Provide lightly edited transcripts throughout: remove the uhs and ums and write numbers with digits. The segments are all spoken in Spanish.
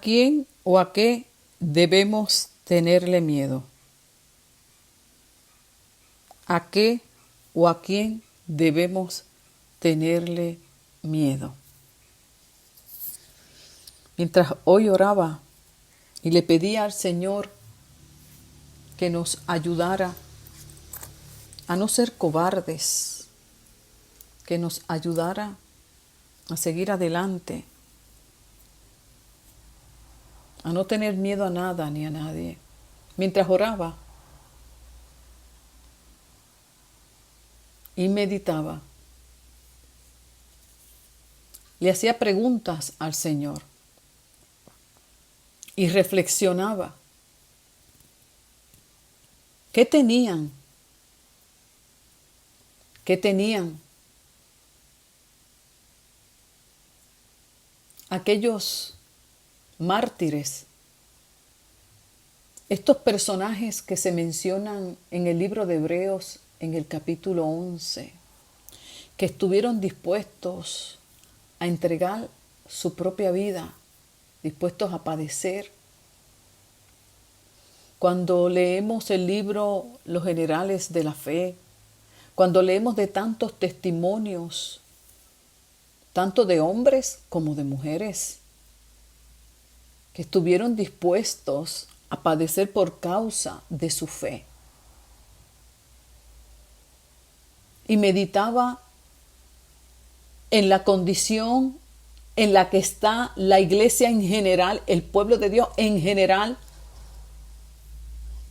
quién o a qué debemos tenerle miedo? ¿A qué o a quién debemos tenerle miedo? Mientras hoy oraba y le pedía al Señor que nos ayudara a no ser cobardes, que nos ayudara a seguir adelante, a no tener miedo a nada ni a nadie. Mientras oraba y meditaba, le hacía preguntas al Señor y reflexionaba. ¿Qué tenían? ¿Qué tenían aquellos mártires? Estos personajes que se mencionan en el libro de Hebreos en el capítulo 11, que estuvieron dispuestos a entregar su propia vida, dispuestos a padecer. Cuando leemos el libro Los Generales de la Fe, cuando leemos de tantos testimonios, tanto de hombres como de mujeres, que estuvieron dispuestos a padecer por causa de su fe. Y meditaba en la condición en la que está la iglesia en general, el pueblo de Dios en general,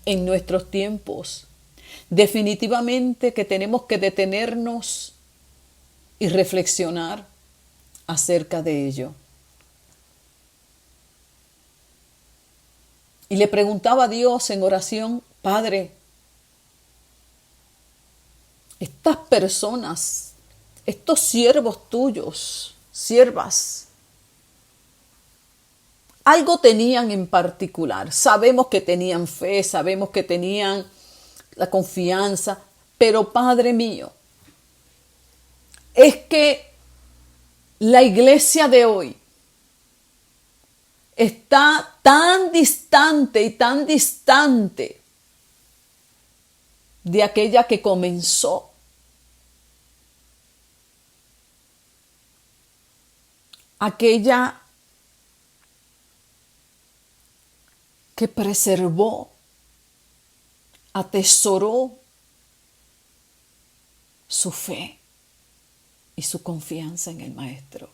en nuestros tiempos. Definitivamente que tenemos que detenernos y reflexionar acerca de ello. Y le preguntaba a Dios en oración: Padre, estas personas, estos siervos tuyos, siervas, algo tenían en particular. Sabemos que tenían fe, sabemos que tenían la confianza, pero Padre mío, es que la iglesia de hoy está tan distante de aquella que comenzó. Aquella que preservó, atesoró su fe y su confianza en el Maestro.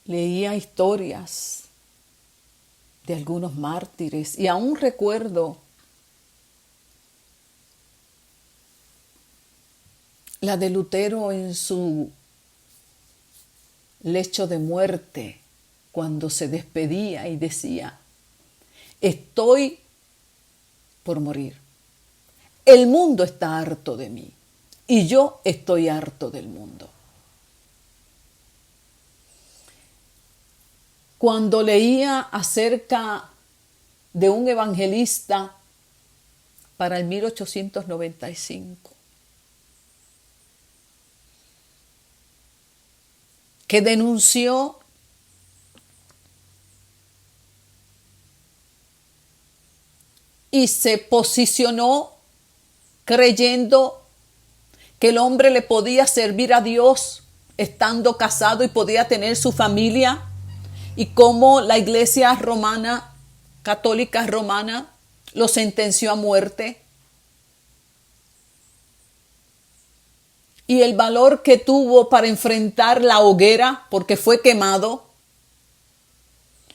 Leía historias de algunos mártires y aún recuerdo la de Lutero en su lecho de muerte, cuando se despedía y decía: estoy por morir. El mundo está harto de mí y yo estoy harto del mundo. Cuando leía acerca de un evangelista para el 1895, que denunció y se posicionó creyendo que el hombre le podía servir a Dios estando casado y podía tener su familia, y cómo la iglesia romana, católica romana, lo sentenció a muerte. Y el valor que tuvo para enfrentar la hoguera, porque fue quemado,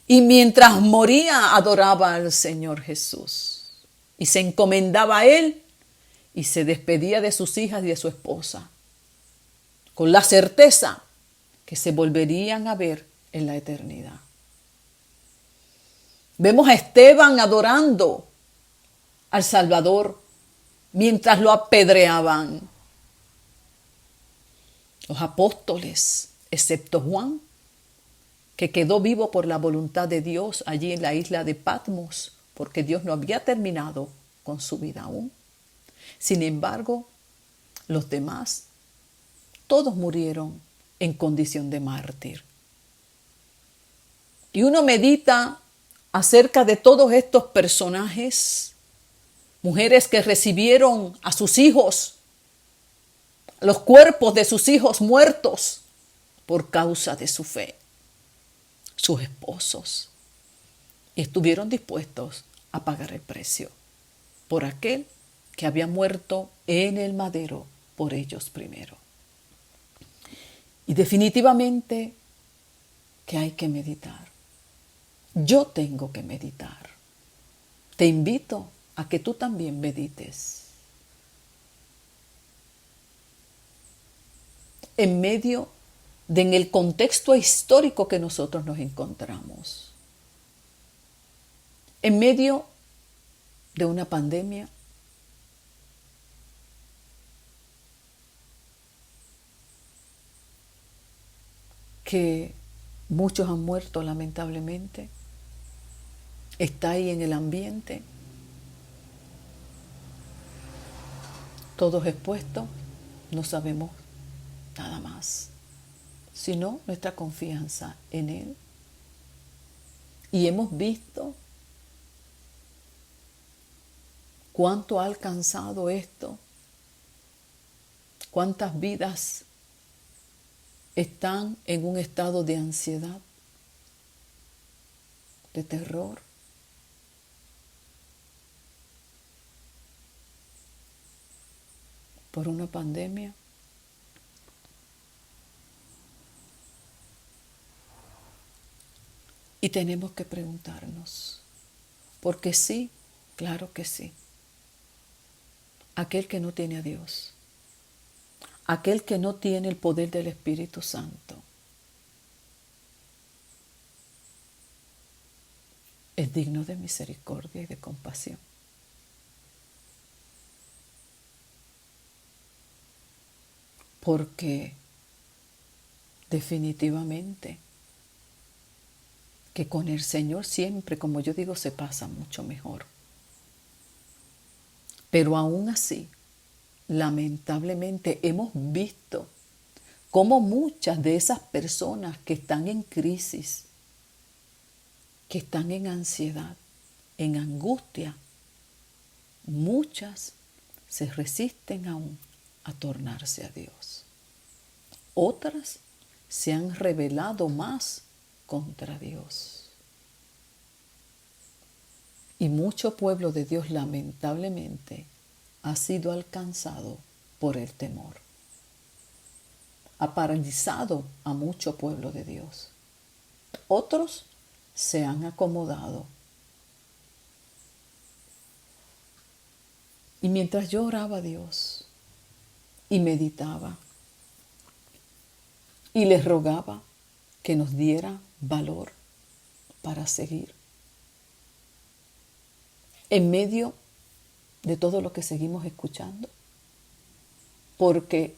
y mientras moría adoraba al Señor Jesús y se encomendaba a Él y se despedía de sus hijas y de su esposa con la certeza que se volverían a ver en la eternidad. Vemos a Esteban adorando al Salvador mientras lo apedreaban. Los apóstoles, excepto Juan, que quedó vivo por la voluntad de Dios allí en la isla de Patmos, porque Dios no había terminado con su vida aún. Sin embargo, los demás, todos murieron en condición de mártir. y uno medita acerca de todos estos personajes, mujeres que recibieron a sus hijos, los cuerpos de sus hijos muertos por causa de su fe, sus esposos, y estuvieron dispuestos a pagar el precio por aquel que había muerto en el madero por ellos primero. Y definitivamente que hay que meditar. Yo tengo que meditar. Te invito a que tú también medites. En medio en el contexto histórico que nosotros nos encontramos. En medio de una pandemia. Que muchos han muerto lamentablemente. Está ahí en el ambiente. Todos expuestos. No sabemos nada más, sino nuestra confianza en Él. Y hemos visto cuánto ha alcanzado esto, cuántas vidas están en un estado de ansiedad, de terror. Por una pandemia. Y tenemos que preguntarnos, porque sí, claro que sí. Aquel que no tiene a Dios, aquel que no tiene el poder del Espíritu Santo, es digno de misericordia y de compasión. Porque definitivamente que con el Señor siempre, como yo digo, se pasa mucho mejor. Pero aún así, lamentablemente hemos visto cómo muchas de esas personas que están en crisis, que están en ansiedad, en angustia, muchas se resisten aún a tornarse a Dios. Otras se han rebelado más contra Dios. Y mucho pueblo de Dios lamentablemente ha sido alcanzado por el temor. Ha paralizado a mucho pueblo de Dios. Otros se han acomodado. Y mientras yo oraba a Dios y meditaba y les rogaba que nos diera valor para seguir, en medio de todo lo que seguimos escuchando, porque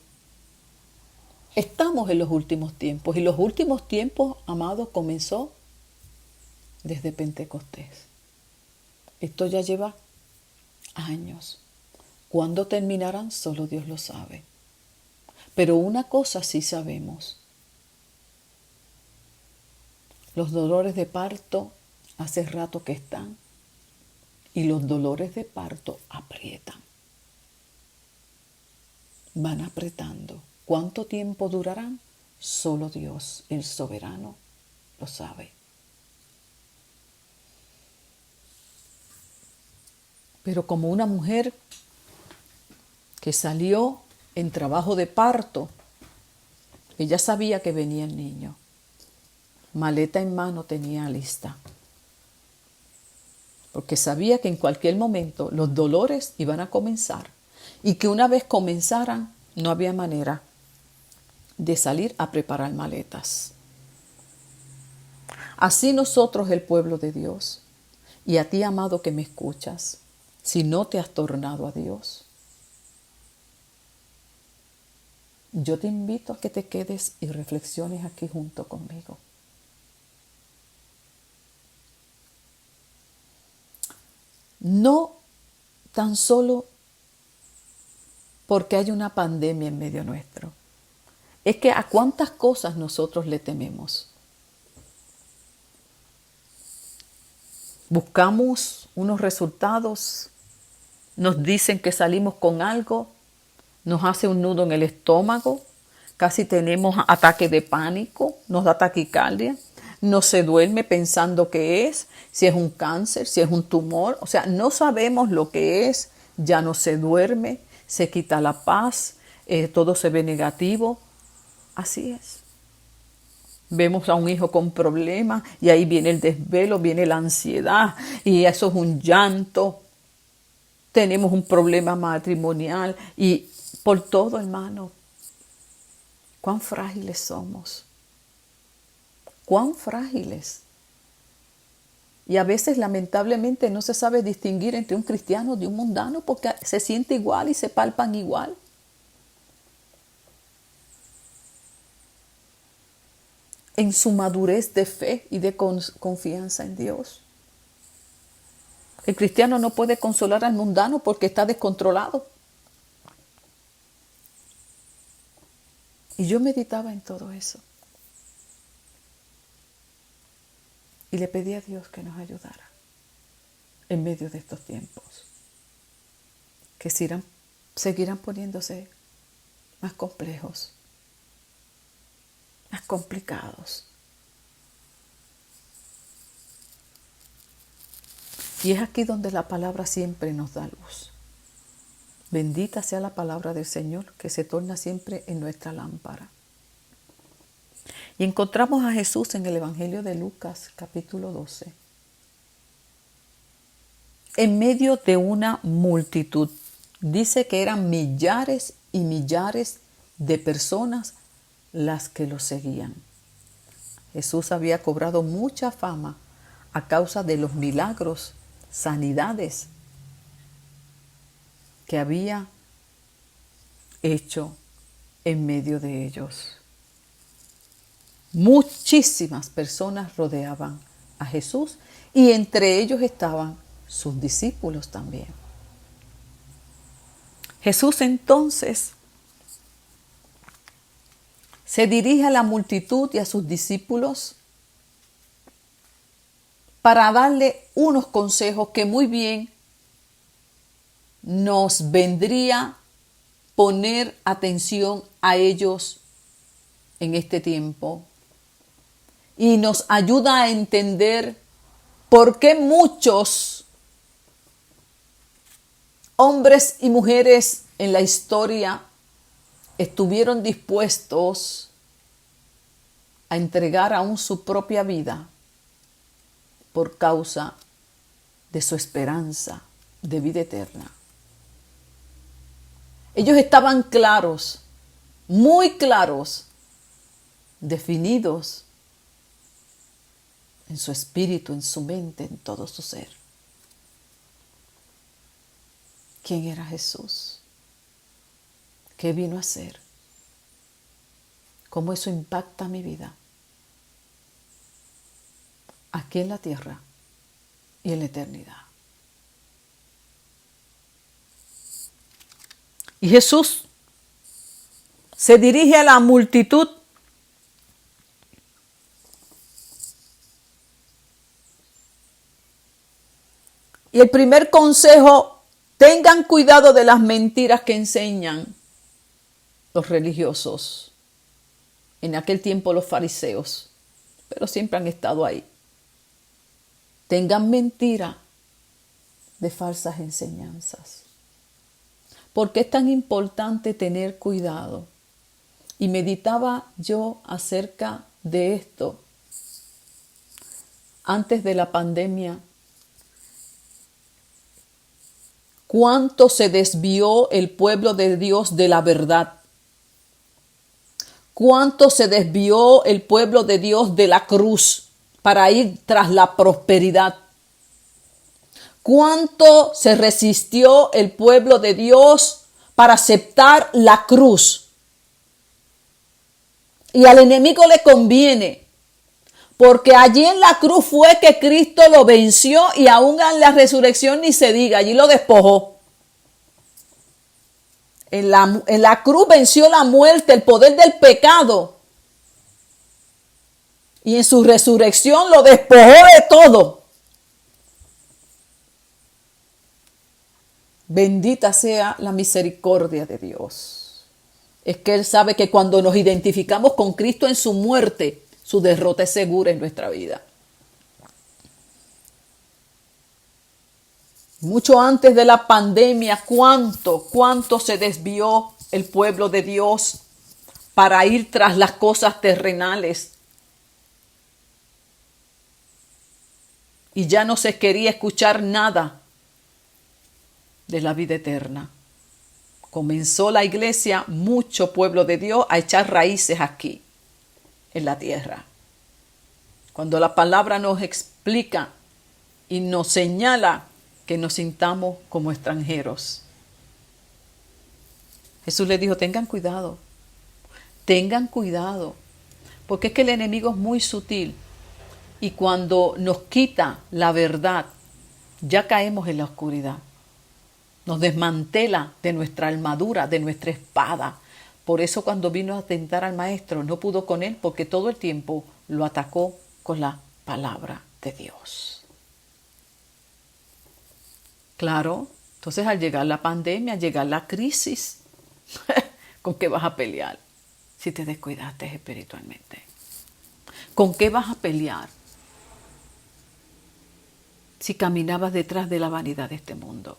estamos en los últimos tiempos, y los últimos tiempos, amados, comenzó desde Pentecostés. Esto ya lleva años. ¿Cuándo terminarán? Solo Dios lo sabe. Pero una cosa sí sabemos. Los dolores de parto hace rato que están, y los dolores de parto aprietan. Van apretando. ¿Cuánto tiempo durarán? Solo Dios, el soberano, lo sabe. Pero como una mujer que salió en trabajo de parto, ella sabía que venía el niño. Maleta en mano tenía lista. Porque sabía que en cualquier momento los dolores iban a comenzar y que una vez comenzaran no había manera de salir a preparar maletas. Así nosotros, el pueblo de Dios, y a ti, amado, que me escuchas, si no te has tornado a Dios, yo te invito a que te quedes y reflexiones aquí junto conmigo. No tan solo porque hay una pandemia en medio nuestro. Es que a cuántas cosas nosotros le tememos. Buscamos unos resultados, nos dicen que salimos con algo, nos hace un nudo en el estómago, casi tenemos ataque de pánico, nos da taquicardia, no se duerme pensando qué es, si es un cáncer, si es un tumor, o sea, no sabemos lo que es, ya no se duerme, se quita la paz, todo se ve negativo, así es. Vemos a un hijo con problemas y ahí viene el desvelo, viene la ansiedad y eso es un llanto. Tenemos un problema matrimonial y por todo, hermano, cuán frágiles somos. Cuán frágiles. Y a veces lamentablemente no se sabe distinguir entre un cristiano de un mundano porque se siente igual y se palpan igual. En su madurez de fe y de confianza en Dios. El cristiano no puede consolar al mundano porque está descontrolado. Y yo meditaba en todo eso. Y le pedí a Dios que nos ayudara en medio de estos tiempos. Que seguirán poniéndose más complejos, más complicados. Y es aquí donde la palabra siempre nos da luz. Bendita sea la palabra del Señor que se torna siempre en nuestra lámpara. Y encontramos a Jesús en el Evangelio de Lucas, capítulo 12. En medio de una multitud. Dice que eran millares y millares de personas las que lo seguían. Jesús había cobrado mucha fama a causa de los milagros, sanidades que había hecho en medio de ellos. Muchísimas personas rodeaban a Jesús y entre ellos estaban sus discípulos también. Jesús entonces se dirige a la multitud y a sus discípulos para darle unos consejos que muy bien nos vendría poner atención a ellos en este tiempo y nos ayuda a entender por qué muchos hombres y mujeres en la historia estuvieron dispuestos a entregar aún su propia vida por causa de su esperanza de vida eterna. Ellos estaban claros, muy claros, definidos en su espíritu, en su mente, en todo su ser. ¿Quién era Jesús? ¿Qué vino a hacer? ¿Cómo eso impacta mi vida? Aquí en la tierra y en la eternidad. Y Jesús se dirige a la multitud y el primer consejo: tengan cuidado de las mentiras que enseñan los religiosos. En aquel tiempo los fariseos, pero siempre han estado ahí. Tengan mentira de falsas enseñanzas. ¿Por qué es tan importante tener cuidado? Y meditaba yo acerca de esto antes de la pandemia. ¿Cuánto se desvió el pueblo de Dios de la verdad? ¿Cuánto se desvió el pueblo de Dios de la cruz para ir tras la prosperidad? ¿Cuánto se resistió el pueblo de Dios para aceptar la cruz? Y al enemigo le conviene, porque allí en la cruz fue que Cristo lo venció y aún en la resurrección ni se diga, allí lo despojó. En la cruz venció la muerte, el poder del pecado. Y en su resurrección lo despojó de todo. Bendita sea la misericordia de Dios. Es que Él sabe que cuando nos identificamos con Cristo en su muerte, su derrota es segura en nuestra vida. Mucho antes de la pandemia, cuánto se desvió el pueblo de Dios para ir tras las cosas terrenales. Y ya no se quería escuchar nada de la vida eterna. Comenzó la iglesia, mucho pueblo de Dios, a echar raíces aquí, en la tierra. Cuando la palabra nos explica y nos señala que nos sintamos como extranjeros. Jesús le dijo, tengan cuidado, porque es que el enemigo es muy sutil y cuando nos quita la verdad, ya caemos en la oscuridad. Nos desmantela de nuestra armadura, de nuestra espada. Por eso cuando vino a tentar al maestro, no pudo con él porque todo el tiempo lo atacó con la palabra de Dios. Claro, entonces al llegar la pandemia, al llegar la crisis, ¿con qué vas a pelear si te descuidaste espiritualmente? ¿Con qué vas a pelear si caminabas detrás de la vanidad de este mundo?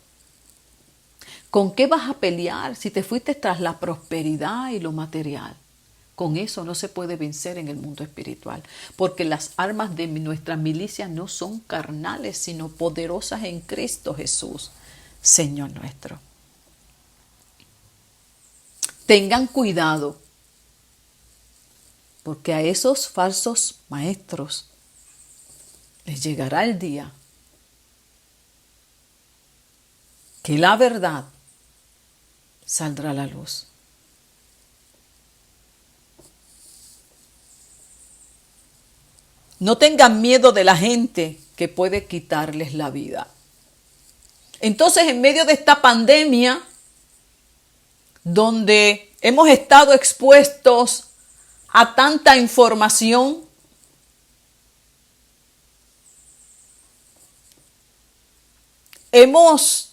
¿Con qué vas a pelear si te fuiste tras la prosperidad y lo material? Con eso no se puede vencer en el mundo espiritual, porque las armas de nuestra milicia no son carnales, sino poderosas en Cristo Jesús, Señor nuestro. Tengan cuidado, porque a esos falsos maestros les llegará el día que la verdad saldrá a la luz. No tengan miedo de la gente que puede quitarles la vida. Entonces, en medio de esta pandemia, donde hemos estado expuestos a tanta información, hemos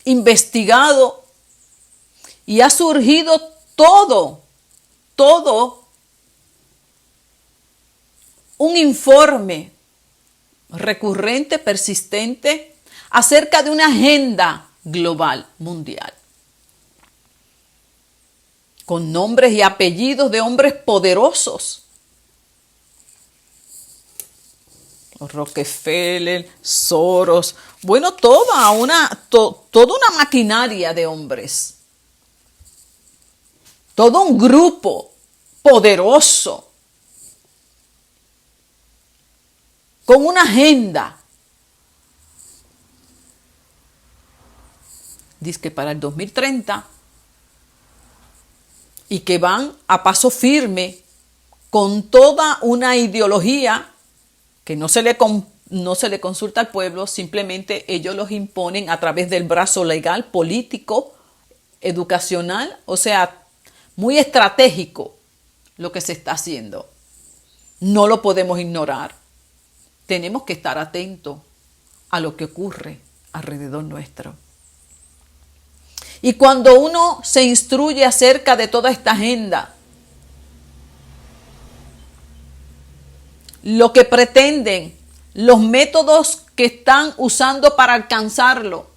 investigado y ha surgido todo un informe recurrente, persistente, acerca de una agenda global mundial, con nombres y apellidos de hombres poderosos. Rockefeller, Soros, bueno, toda una maquinaria de hombres, todo un grupo poderoso, con una agenda. Dice que para el 2030 y que van a paso firme con toda una ideología que no se le consulta al pueblo, simplemente ellos los imponen a través del brazo legal, político, educacional, o sea, muy estratégico lo que se está haciendo. No lo podemos ignorar. Tenemos que estar atentos a lo que ocurre alrededor nuestro. Y cuando uno se instruye acerca de toda esta agenda, lo que pretenden, los métodos que están usando para alcanzarlo,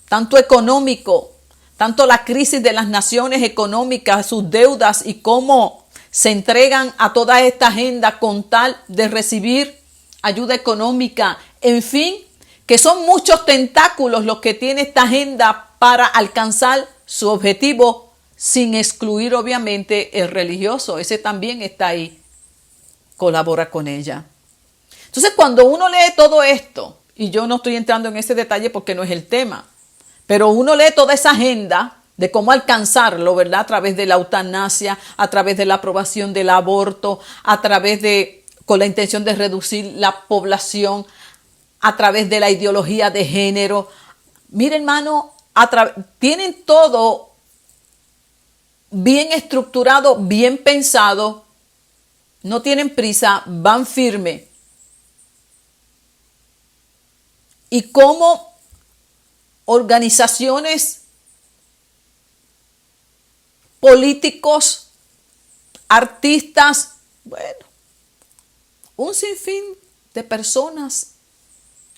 tanto económico, tanto la crisis de las naciones económicas, sus deudas y cómo se entregan a toda esta agenda con tal de recibir ayuda económica, en fin, que son muchos tentáculos los que tiene esta agenda para alcanzar su objetivo, sin excluir obviamente el religioso. Ese también está ahí, colabora con ella. Entonces, cuando uno lee todo esto, y yo no estoy entrando en ese detalle porque no es el tema, pero uno lee toda esa agenda de cómo alcanzarlo, ¿verdad? A través de la eutanasia, a través de la aprobación del aborto, a través de, con la intención de reducir la población, a través de la ideología de género. Mire, hermano, tienen todo bien estructurado, bien pensado, no tienen prisa, van firme. Y cómo organizaciones, políticos, artistas, bueno, un sinfín de personas,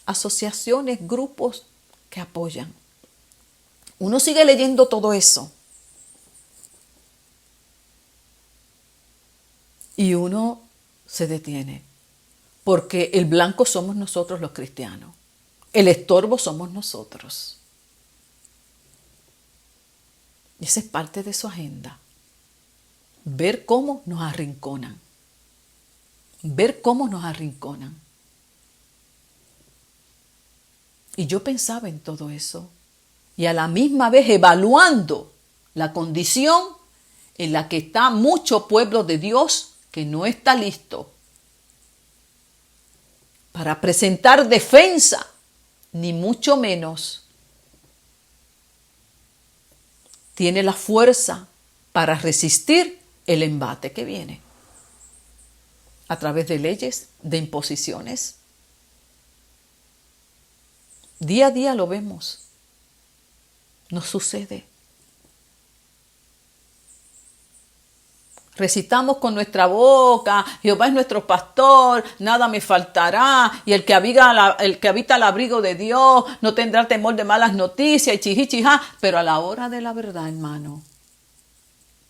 asociaciones, grupos que apoyan. Uno sigue leyendo todo eso y uno se detiene, porque el blanco somos nosotros los cristianos, el estorbo somos nosotros. Y esa es parte de su agenda, ver cómo nos arrinconan, ver cómo nos arrinconan. Y yo pensaba en todo eso, y a la misma vez evaluando la condición en la que está mucho pueblo de Dios que no está listo para presentar defensa, ni mucho menos tiene la fuerza para resistir el embate que viene a través de leyes, de imposiciones. Día a día lo vemos. Nos sucede. Recitamos con nuestra boca, Jehová es nuestro pastor, nada me faltará, y el que habita al abrigo de Dios no tendrá temor de malas noticias, y chijí, pero a la hora de la verdad, hermano,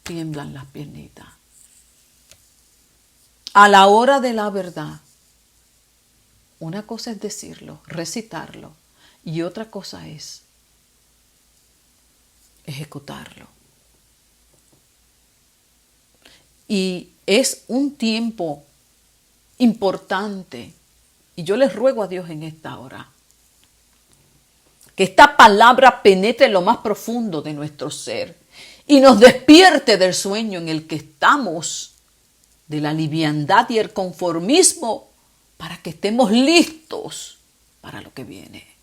tiemblan las piernitas. A la hora de la verdad, una cosa es decirlo, recitarlo, y otra cosa es ejecutarlo. Y es un tiempo importante, y yo les ruego a Dios en esta hora, que esta palabra penetre en lo más profundo de nuestro ser y nos despierte del sueño en el que estamos, de la liviandad y el conformismo, para que estemos listos para lo que viene.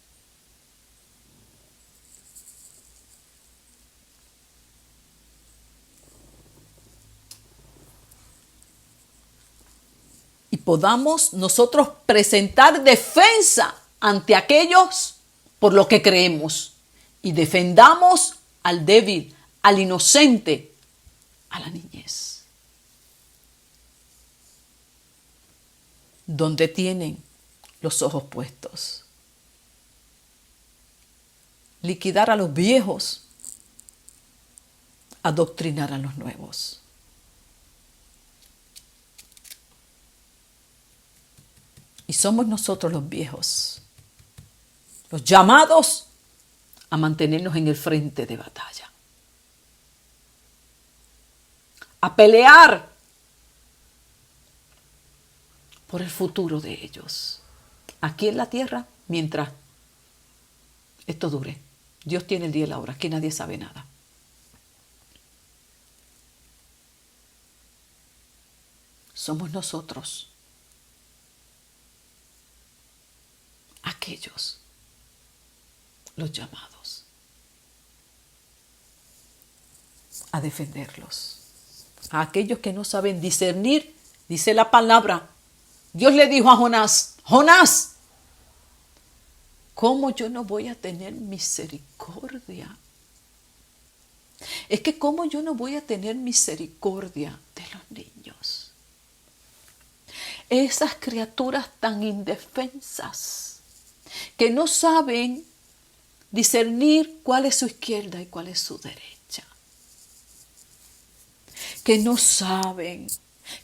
Y podamos nosotros presentar defensa ante aquellos por lo que creemos. Y defendamos al débil, al inocente, a la niñez. Donde tienen los ojos puestos. Liquidar a los viejos, adoctrinar a los nuevos. Y somos nosotros los viejos, los llamados a mantenernos en el frente de batalla, a pelear por el futuro de ellos, aquí en la tierra, mientras esto dure. Dios tiene el día y la hora, aquí nadie sabe nada. Somos nosotros aquellos, los llamados a defenderlos. A aquellos que no saben discernir, dice la palabra. Dios le dijo a Jonás, Jonás, ¿cómo yo no voy a tener misericordia? Es que ¿cómo yo no voy a tener misericordia de los niños? Esas criaturas tan indefensas, que no saben discernir cuál es su izquierda y cuál es su derecha. Que no saben,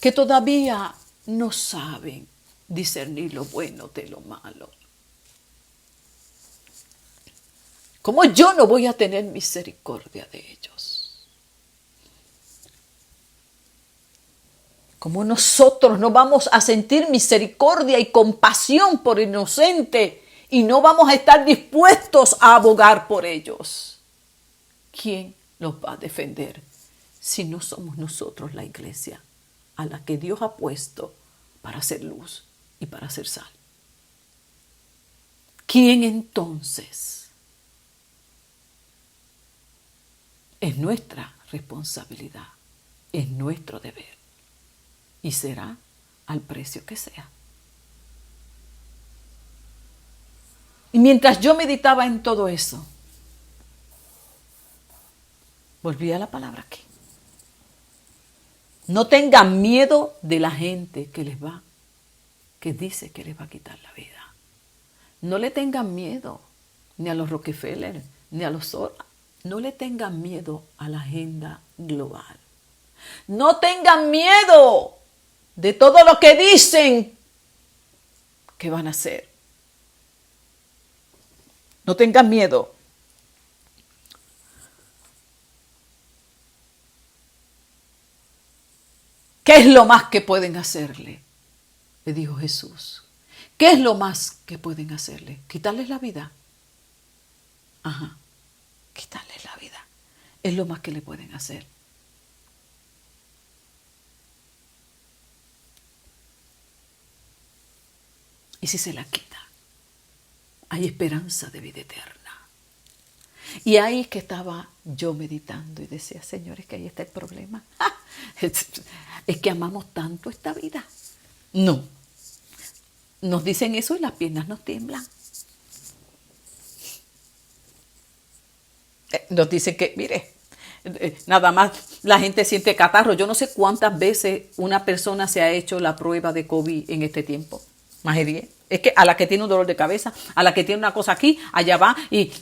que todavía no saben discernir lo bueno de lo malo. ¿Cómo yo no voy a tener misericordia de ellos? ¿Cómo nosotros no vamos a sentir misericordia y compasión por el inocente y no vamos a estar dispuestos a abogar por ellos? ¿Quién los va a defender si no somos nosotros la iglesia a la que Dios ha puesto para hacer luz y para hacer sal? ¿Quién entonces? Es nuestra responsabilidad, es nuestro deber y será al precio que sea. Y mientras yo meditaba en todo eso, Volví a la palabra aquí. No tengan miedo de la gente que dice que les va a quitar la vida. No le tengan miedo ni a los Rockefeller, ni a los Soros. No le tengan miedo a la agenda global. No tengan miedo de todo lo que dicen que van a hacer. No tengan miedo. ¿Qué es lo más que pueden hacerle? Le dijo Jesús. ¿Qué es lo más que pueden hacerle? ¿Quitarles la vida? Ajá, quitarles la vida. Es lo más que le pueden hacer. Y si se la quita, hay esperanza de vida eterna. Y ahí es que estaba yo meditando y decía, Señor, es que ahí está el problema. Es que amamos tanto esta vida. No. Nos dicen eso y las piernas nos tiemblan. Nos dicen que, mire, nada más la gente siente catarro. Yo no sé cuántas veces una persona se ha hecho la prueba de COVID en este tiempo. Más de 10. Es que a la que tiene un dolor de cabeza, a la que tiene una cosa aquí, allá va y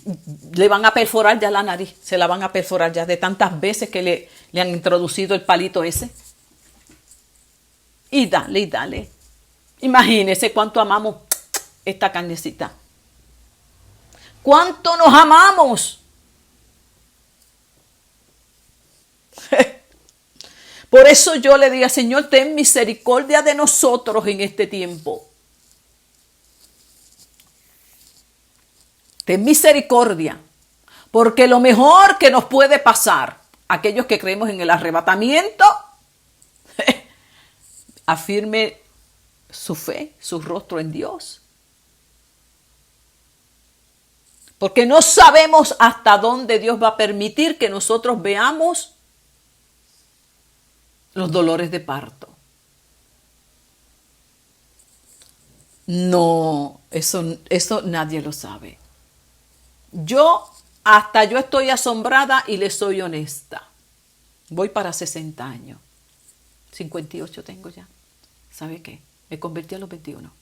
le van a perforar ya la nariz. Se la van a perforar ya de tantas veces que le han introducido el palito ese. Y dale, y dale. Imagínese cuánto amamos esta carnecita. ¿Cuánto nos amamos? Por eso yo le digo, Señor, ten misericordia de nosotros en este tiempo. Ten misericordia, porque lo mejor que nos puede pasar, aquellos que creemos en el arrebatamiento, afirme su fe, su rostro en Dios. Porque no sabemos hasta dónde Dios va a permitir que nosotros veamos los dolores de parto. No, eso nadie lo sabe. Yo estoy asombrada y le soy honesta. Voy para 60 años. 58 tengo ya. ¿Sabe qué? Me convertí a los 21.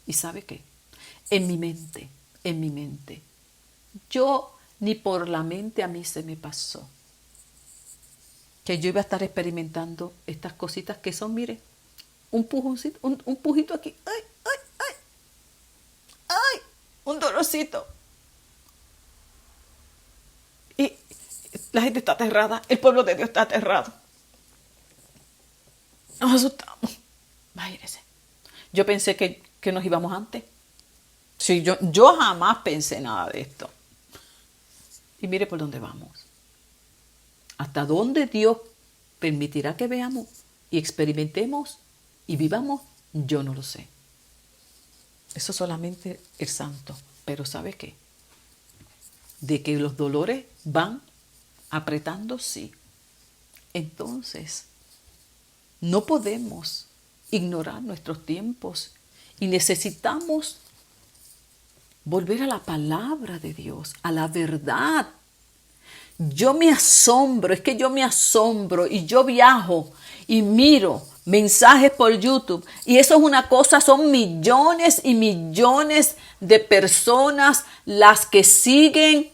¿Y sabe qué? En mi mente. Yo ni por la mente a mí se me pasó que yo iba a estar experimentando estas cositas que son, mire, un pujoncito, un pujito aquí. ¡Ay, ay, ay! ¡Ay! Un dolorcito. Y la gente está aterrada, el pueblo de Dios está aterrado. Nos asustamos. Imagínense. Yo pensé que nos íbamos antes. Sí, yo jamás pensé nada de esto. Y mire por dónde vamos. Hasta dónde Dios permitirá que veamos y experimentemos y vivamos, yo no lo sé. Eso solamente el santo. Pero ¿sabe qué? De que los dolores van apretando, sí. Entonces, no podemos ignorar nuestros tiempos y necesitamos volver a la palabra de Dios, a la verdad. Yo me asombro y yo viajo y miro mensajes por YouTube y eso es una cosa, son millones y millones de personas las que siguen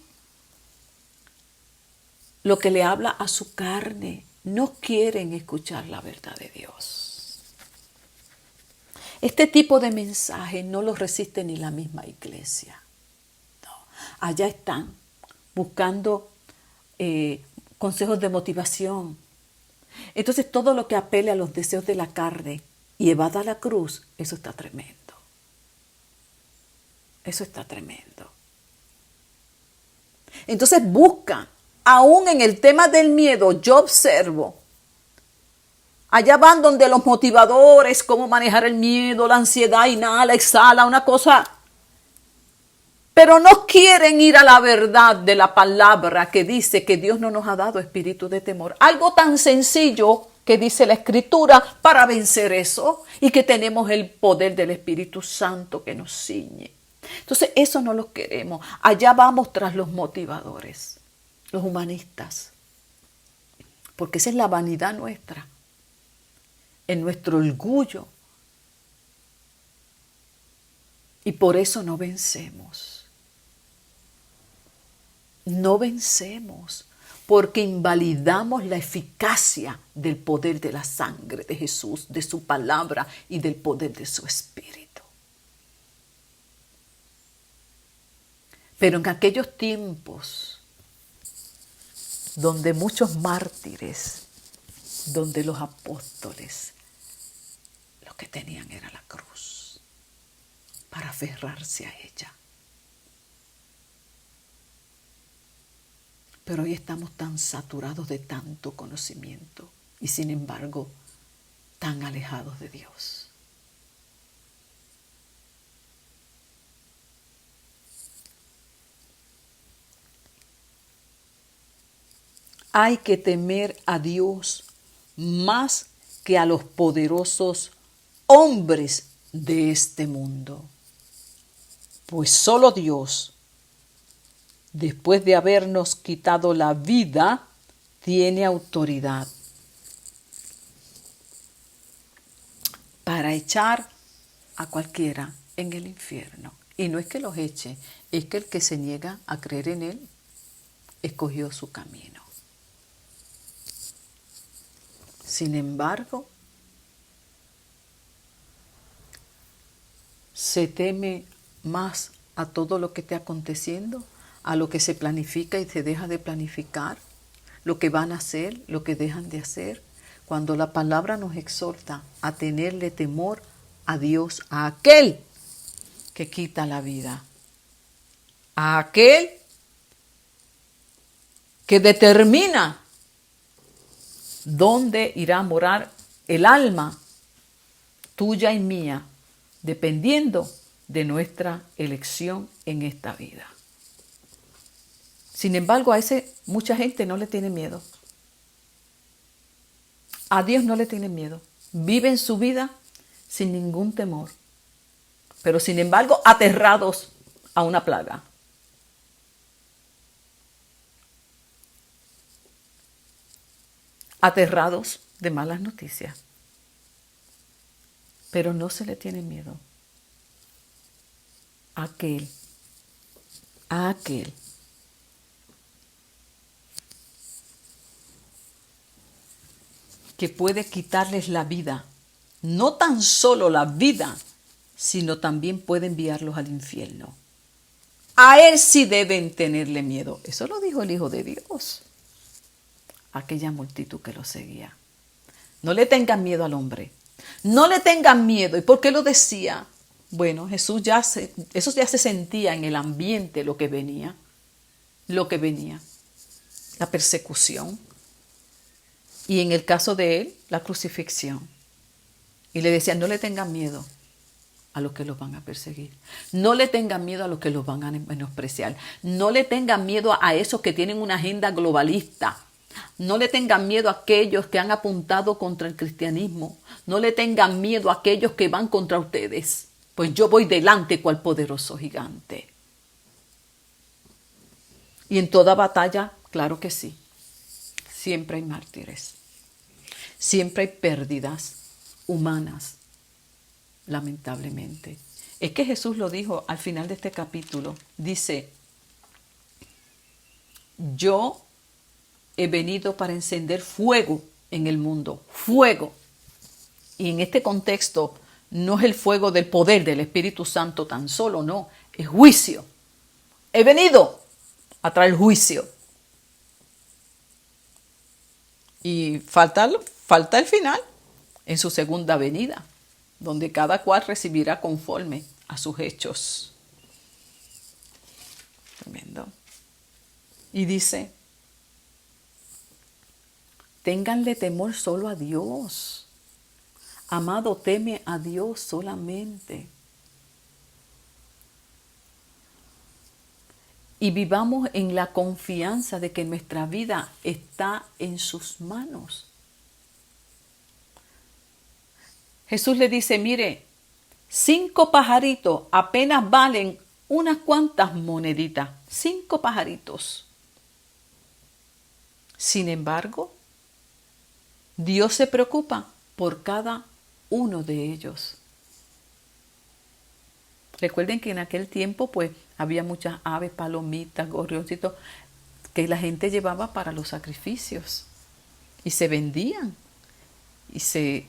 lo que le habla a su carne. No quieren escuchar la verdad de Dios. Este tipo de mensajes no los resiste ni la misma iglesia. No. Allá están buscando consejos de motivación. Entonces todo lo que apele a los deseos de la carne y evada la cruz, eso está tremendo. Eso está tremendo. Entonces busca, aún en el tema del miedo, yo observo, allá van donde los motivadores, cómo manejar el miedo, la ansiedad, inhala, exhala, una cosa. Pero no quieren ir a la verdad de la palabra que dice que Dios no nos ha dado espíritu de temor. Algo tan sencillo que dice la Escritura para vencer eso y que tenemos el poder del Espíritu Santo que nos ciñe. Entonces eso no lo queremos. Allá vamos tras los motivadores, los humanistas. Porque esa es la vanidad nuestra, en nuestro orgullo. Y por eso no vencemos. No vencemos, porque invalidamos la eficacia del poder de la sangre de Jesús, de su palabra y del poder de su espíritu. Pero en aquellos tiempos donde muchos mártires, donde los apóstoles, lo que tenían era la cruz para aferrarse a ella. Pero hoy estamos tan saturados de tanto conocimiento y sin embargo tan alejados de Dios. Hay que temer a Dios más que a los poderosos hombres de este mundo. Pues solo Dios, después de habernos quitado la vida, tiene autoridad para echar a cualquiera en el infierno. Y no es que los eche, es que el que se niega a creer en Él escogió su camino. Sin embargo, se teme más a todo lo que está aconteciendo, a lo que se planifica y se deja de planificar, lo que van a hacer, lo que dejan de hacer, cuando la palabra nos exhorta a tenerle temor a Dios, a aquel que quita la vida, a aquel que determina dónde irá a morar el alma tuya y mía, dependiendo de nuestra elección en esta vida. Sin embargo, a ese mucha gente no le tiene miedo. A Dios no le tiene miedo. Viven su vida sin ningún temor. Pero sin embargo, aterrados a una plaga. Aterrados de malas noticias. Pero no se le tiene miedo a aquel que puede quitarles la vida, no tan solo la vida, sino también puede enviarlos al infierno. A Él sí deben tenerle miedo. Eso lo dijo el Hijo de Dios a aquella multitud que lo seguía. No le tengan miedo al hombre. No le tengan miedo. ¿Y por qué lo decía? Bueno, eso ya se sentía en el ambiente lo que venía. La persecución. Y en el caso de él, la crucifixión. Y le decían, no le tengan miedo a los que los van a perseguir. No le tengan miedo a los que los van a menospreciar. No le tengan miedo a esos que tienen una agenda globalista. No le tengan miedo a aquellos que han apuntado contra el cristianismo. No le tengan miedo a aquellos que van contra ustedes. Pues yo voy delante cual poderoso gigante. Y en toda batalla, claro que sí. Siempre hay mártires. Siempre hay pérdidas humanas, lamentablemente. Es que Jesús lo dijo al final de este capítulo. Dice, yo he venido para encender fuego en el mundo. Fuego. Y en este contexto no es el fuego del poder del Espíritu Santo tan solo, no. Es juicio. He venido a traer juicio. Y falta el final, en su segunda venida, donde cada cual recibirá conforme a sus hechos. Tremendo. Y dice, ténganle temor solo a Dios. Amado, teme a Dios solamente. Y vivamos en la confianza de que nuestra vida está en sus manos. Jesús le dice, mire, 5 pajaritos apenas valen unas cuantas moneditas. 5 pajaritos. Sin embargo, Dios se preocupa por cada uno de ellos. Recuerden que en aquel tiempo pues había muchas aves, palomitas, gorrioncitos que la gente llevaba para los sacrificios y se vendían y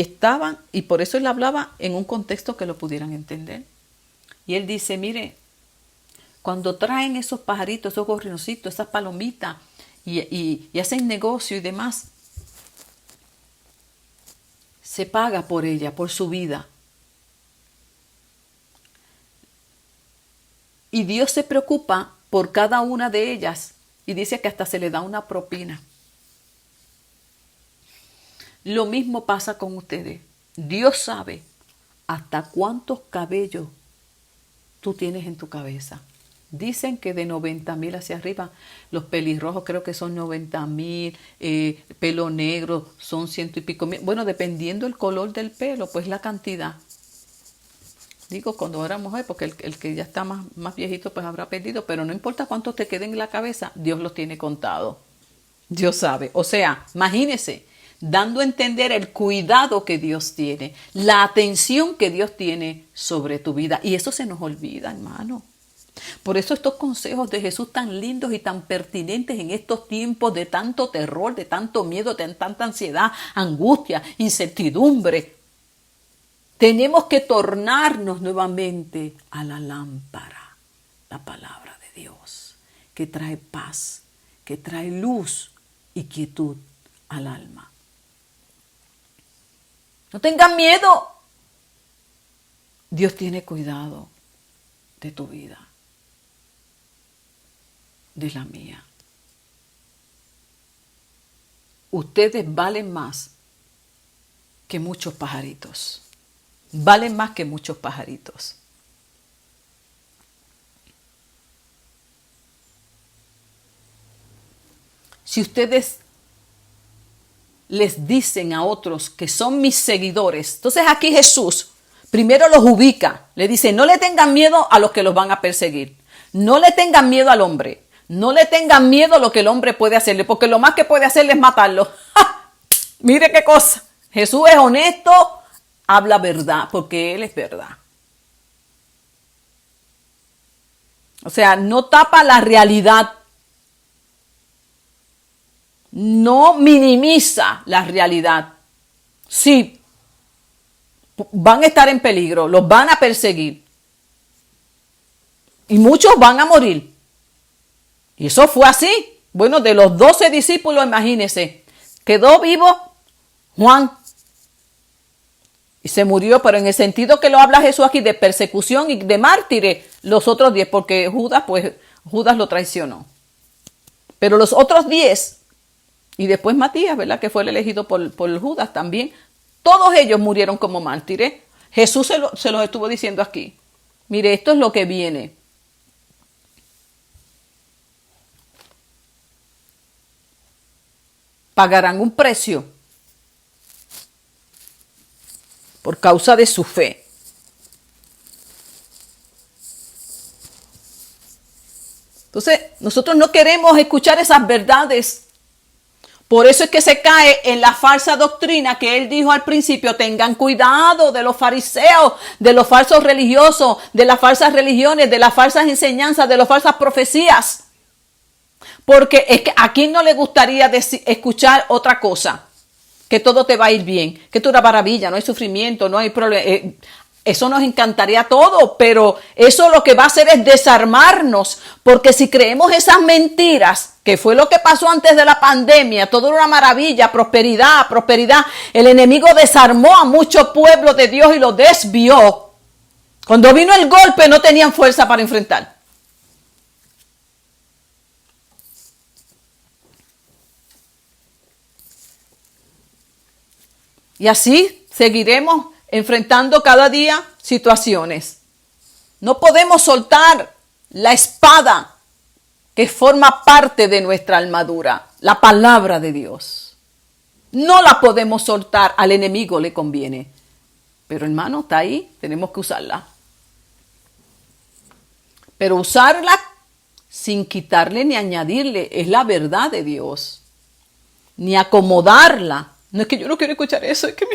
estaban, y por eso él hablaba en un contexto que lo pudieran entender. Y él dice, mire, cuando traen esos pajaritos, esos gorrioncitos, esas palomitas y hacen negocio y demás, se paga por ella, por su vida. Y Dios se preocupa por cada una de ellas y dice que hasta se le da una propina. Lo mismo pasa con ustedes. Dios sabe hasta cuántos cabellos tú tienes en tu cabeza. Dicen que de 90,000 hacia arriba, los pelirrojos creo que son 90,000, pelo negro son 100 y pico mil. Bueno, dependiendo el color del pelo, pues la cantidad. Digo, cuando era mujer, porque el que ya está más viejito, pues habrá perdido, pero no importa cuántos te queden en la cabeza, Dios los tiene contado. Dios sabe. O sea, imagínese, dando a entender el cuidado que Dios tiene, la atención que Dios tiene sobre tu vida. Y eso se nos olvida, hermano. Por eso estos consejos de Jesús tan lindos y tan pertinentes en estos tiempos de tanto terror, de tanto miedo, de tanta ansiedad, angustia, incertidumbre. Tenemos que tornarnos nuevamente a la lámpara, la palabra de Dios, que trae paz, que trae luz y quietud al alma. No tengan miedo. Dios tiene cuidado de tu vida, de la mía. Ustedes valen más que muchos pajaritos. Valen más que muchos pajaritos. Si ustedes les dicen a otros que son mis seguidores, entonces aquí Jesús primero los ubica. Le dice, no le tengan miedo a los que los van a perseguir. No le tengan miedo al hombre. No le tengan miedo a lo que el hombre puede hacerle, porque lo más que puede hacerle es matarlo. ¡Ja! Mire qué cosa. Jesús es honesto, habla verdad, porque Él es verdad. O sea, no tapa la realidad. No minimiza la realidad. Sí, van a estar en peligro, los van a perseguir. Y muchos van a morir. Y eso fue así. Bueno, de los 12 discípulos, imagínense, quedó vivo Juan. Y se murió, pero en el sentido que lo habla Jesús aquí de persecución y de mártires, los otros 10, porque Judas lo traicionó. Pero los otros 10, y después Matías, ¿verdad? Que fue el elegido por Judas también, todos ellos murieron como mártires. Jesús se los estuvo diciendo aquí. Mire, esto es lo que viene. Pagarán un precio por causa de su fe. Entonces, nosotros no queremos escuchar esas verdades. Por eso es que se cae en la falsa doctrina que él dijo al principio. Tengan cuidado de los fariseos, de los falsos religiosos, de las falsas religiones, de las falsas enseñanzas, de las falsas profecías. Porque es que a quién no le gustaría escuchar otra cosa. Que todo te va a ir bien, que tú eres maravilla, no hay sufrimiento, no hay problema. Eso nos encantaría todo, pero eso lo que va a hacer es desarmarnos, porque si creemos esas mentiras, que fue lo que pasó antes de la pandemia, todo era una maravilla, prosperidad, prosperidad, el enemigo desarmó a muchos pueblos de Dios y los desvió. Cuando vino el golpe no tenían fuerza para enfrentar. Y así seguiremos enfrentando cada día situaciones. No podemos soltar la espada que forma parte de nuestra armadura, la palabra de Dios. No la podemos soltar, al enemigo le conviene. Pero hermano, está ahí, tenemos que usarla. Pero usarla sin quitarle ni añadirle, es la verdad de Dios. ni acomodarla. No es que yo no quiero escuchar eso, es que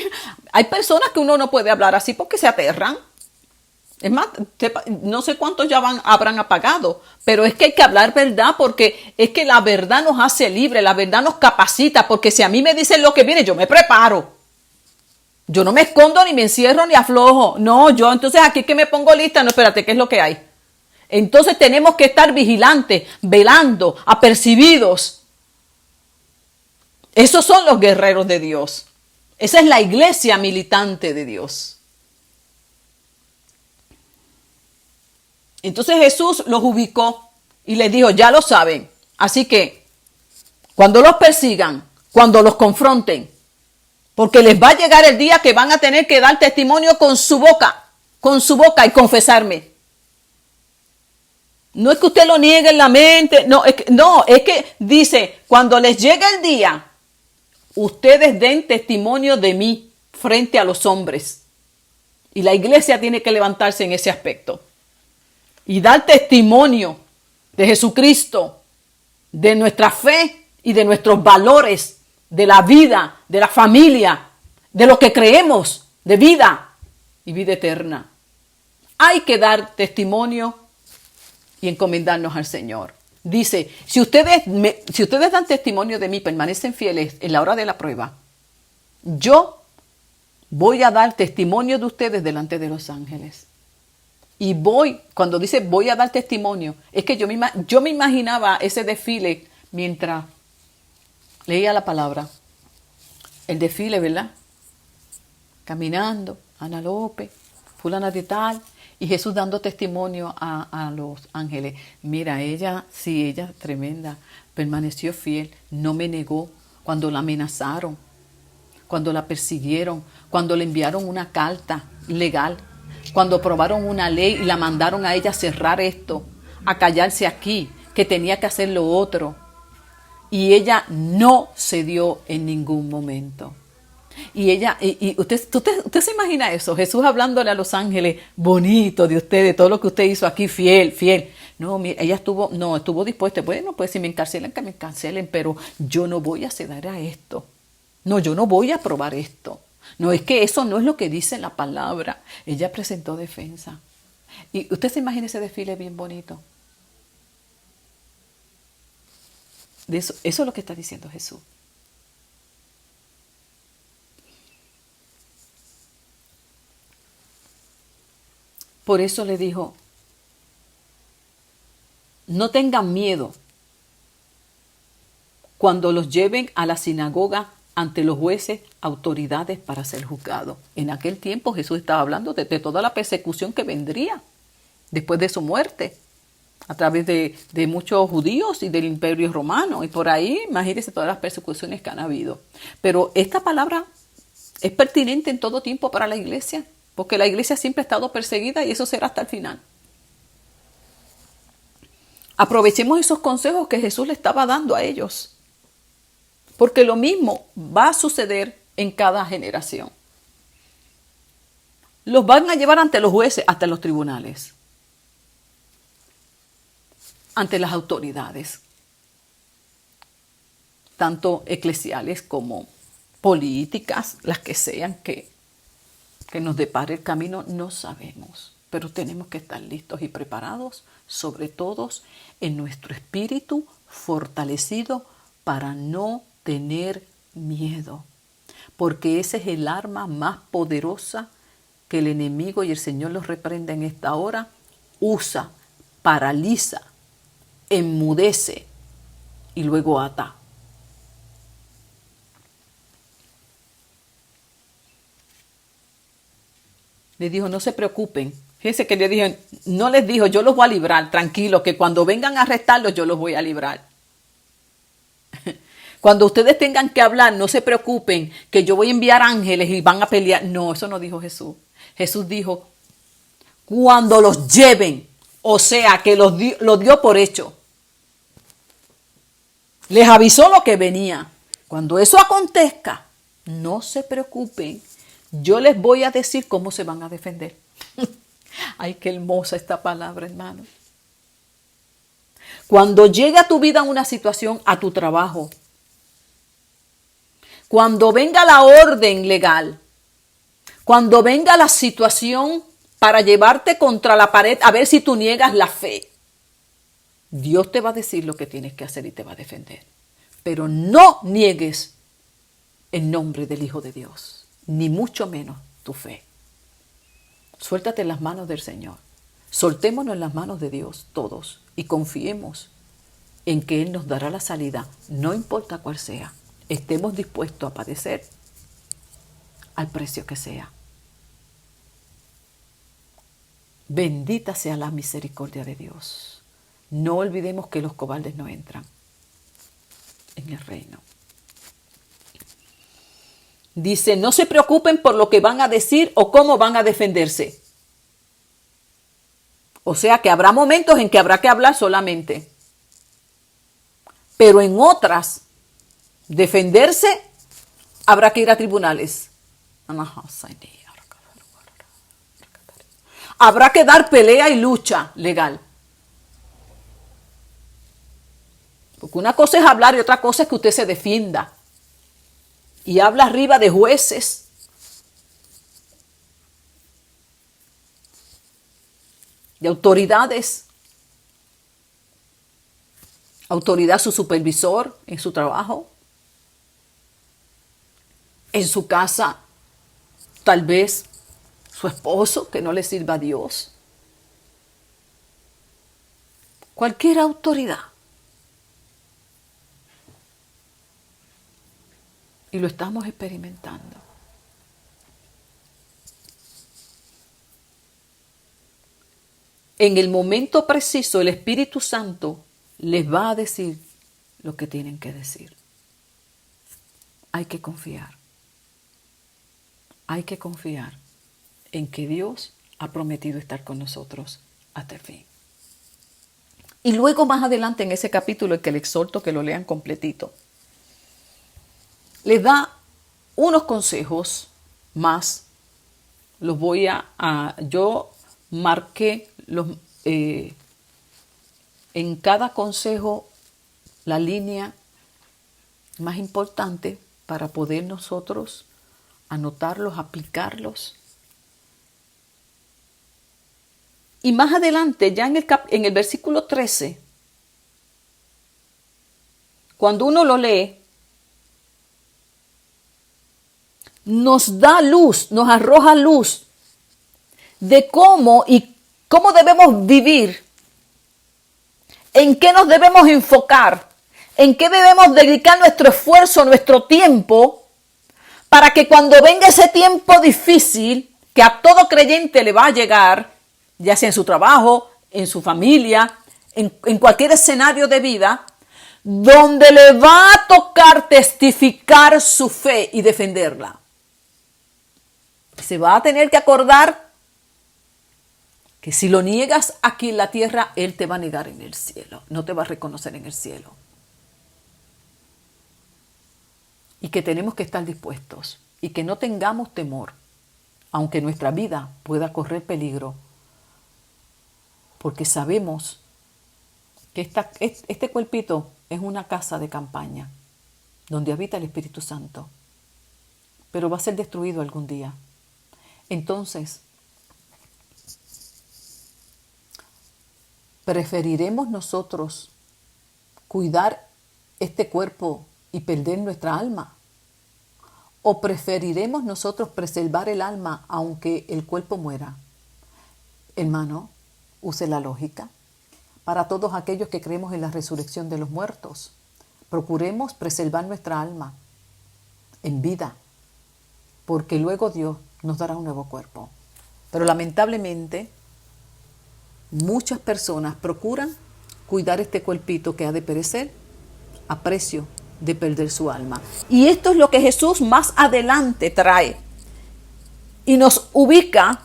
hay personas que uno no puede hablar así porque se aterran. Es más, no sé cuántos ya habrán apagado, pero es que hay que hablar verdad porque es que la verdad nos hace libre, la verdad nos capacita, porque si a mí me dicen lo que viene, yo me preparo. Yo no me escondo, ni me encierro, ni aflojo. No, yo entonces aquí que me pongo lista, no, espérate, ¿qué es lo que hay? Entonces tenemos que estar vigilantes, velando, apercibidos. Esos son los guerreros de Dios. Esa es la iglesia militante de Dios. Entonces Jesús los ubicó y les dijo, ya lo saben. Así que cuando los persigan, cuando los confronten, porque les va a llegar el día que van a tener que dar testimonio con su boca y confesarme. No es que usted lo niegue en la mente, es que dice, cuando les llegue el día, ustedes den testimonio de mí frente a los hombres. Y la iglesia tiene que levantarse en ese aspecto. Y dar testimonio de Jesucristo, de nuestra fe y de nuestros valores, de la vida, de la familia, de lo que creemos, de vida y vida eterna. Hay que dar testimonio y encomendarnos al Señor. Dice, si ustedes dan testimonio de mí, permanecen fieles en la hora de la prueba, yo voy a dar testimonio de ustedes delante de los ángeles. Y cuando dice voy a dar testimonio, es que yo me imaginaba ese desfile mientras leía la palabra. El desfile, ¿verdad? Caminando, Ana López, fulana de tal, y Jesús dando testimonio a los ángeles. Mira, ella tremenda, permaneció fiel, no me negó cuando la amenazaron, cuando la persiguieron, cuando le enviaron una carta legal, cuando aprobaron una ley y la mandaron a ella a cerrar esto, a callarse aquí, que tenía que hacer lo otro. Y ella no cedió en ningún momento. Y usted se imagina eso, Jesús hablándole a los ángeles, bonito de usted, de todo lo que usted hizo aquí, fiel. No, ella estuvo dispuesta, bueno, pues si me encarcelan, que me encarcelen, pero yo no voy a ceder a esto. No, yo no voy a aprobar esto. No, es que eso no es lo que dice la palabra. Ella presentó defensa. Y usted se imagina ese desfile bien bonito. Eso es lo que está diciendo Jesús. Por eso le dijo, no tengan miedo cuando los lleven a la sinagoga ante los jueces, autoridades para ser juzgados. En aquel tiempo Jesús estaba hablando de toda la persecución que vendría después de su muerte, a través de muchos judíos y del Imperio Romano. Y por ahí, imagínense todas las persecuciones que han habido. Pero esta palabra es pertinente en todo tiempo para la iglesia, porque la iglesia siempre ha estado perseguida y eso será hasta el final. Aprovechemos esos consejos que Jesús le estaba dando a ellos, porque lo mismo va a suceder en cada generación. Los van a llevar ante los jueces, hasta los tribunales, ante las autoridades, tanto eclesiales como políticas, las que sean que nos depare el camino, no sabemos, pero tenemos que estar listos y preparados, sobre todo en nuestro espíritu fortalecido para no tener miedo, porque ese es el arma más poderosa que el enemigo, y el Señor los reprenda en esta hora, usa, paraliza, enmudece y luego ata. Le dijo, no se preocupen. Fíjense que le dijo, no les dijo, yo los voy a librar, tranquilo, que cuando vengan a arrestarlos yo los voy a librar. Cuando ustedes tengan que hablar, no se preocupen, que yo voy a enviar ángeles y van a pelear. No, eso no dijo Jesús. Jesús dijo, cuando los lleven, o sea, que lo dio por hecho. Les avisó lo que venía. Cuando eso acontezca, no se preocupen, yo les voy a decir cómo se van a defender. Ay, qué hermosa esta palabra, hermano. Cuando llegue a tu vida una situación, a tu trabajo, cuando venga la orden legal, cuando venga la situación para llevarte contra la pared a ver si tú niegas la fe, Dios te va a decir lo que tienes que hacer y te va a defender. Pero no niegues el nombre del Hijo de Dios, ni mucho menos tu fe. Suéltate en las manos del Señor. Soltémonos en las manos de Dios todos y confiemos en que Él nos dará la salida, no importa cuál sea. Estemos dispuestos a padecer al precio que sea. Bendita sea la misericordia de Dios. No olvidemos que los cobardes no entran en el reino. Dice, no se preocupen por lo que van a decir o cómo van a defenderse. O sea que habrá momentos en que habrá que hablar solamente. Pero en otras, defenderse, habrá que ir a tribunales. Habrá que dar pelea y lucha legal. Porque una cosa es hablar y otra cosa es que usted se defienda. Y habla arriba de jueces. De autoridades. Autoridad, su supervisor en su trabajo. En su casa, tal vez su esposo que no le sirva a Dios. Cualquier autoridad. Y lo estamos experimentando. En el momento preciso, el Espíritu Santo les va a decir lo que tienen que decir. Hay que confiar. Hay que confiar en que Dios ha prometido estar con nosotros hasta el fin. Y luego más adelante en ese capítulo, el que les exhorto que lo lean completito, les da unos consejos más. Los voy yo marqué en cada consejo la línea más importante para poder nosotros anotarlos, aplicarlos. Y más adelante, ya en el versículo 13, cuando uno lo lee, nos da luz, nos arroja luz de cómo debemos vivir, en qué nos debemos enfocar, en qué debemos dedicar nuestro esfuerzo, nuestro tiempo, para que cuando venga ese tiempo difícil, que a todo creyente le va a llegar, ya sea en su trabajo, en su familia, en cualquier escenario de vida, donde le va a tocar testificar su fe y defenderla. Se va a tener que acordar que si lo niegas aquí en la tierra, Él te va a negar en el cielo, no te va a reconocer en el cielo. Y que tenemos que estar dispuestos y que no tengamos temor, aunque nuestra vida pueda correr peligro, porque sabemos que este cuerpito es una casa de campaña donde habita el Espíritu Santo, pero va a ser destruido algún día. Entonces, ¿preferiremos nosotros cuidar este cuerpo y perder nuestra alma? ¿O preferiremos nosotros preservar el alma aunque el cuerpo muera? Hermano, use la lógica. Para todos aquellos que creemos en la resurrección de los muertos, procuremos preservar nuestra alma en vida, porque luego Dios nos dará un nuevo cuerpo. Pero lamentablemente, muchas personas procuran cuidar este cuerpito que ha de perecer a precio de perder su alma. Y esto es lo que Jesús más adelante trae y nos ubica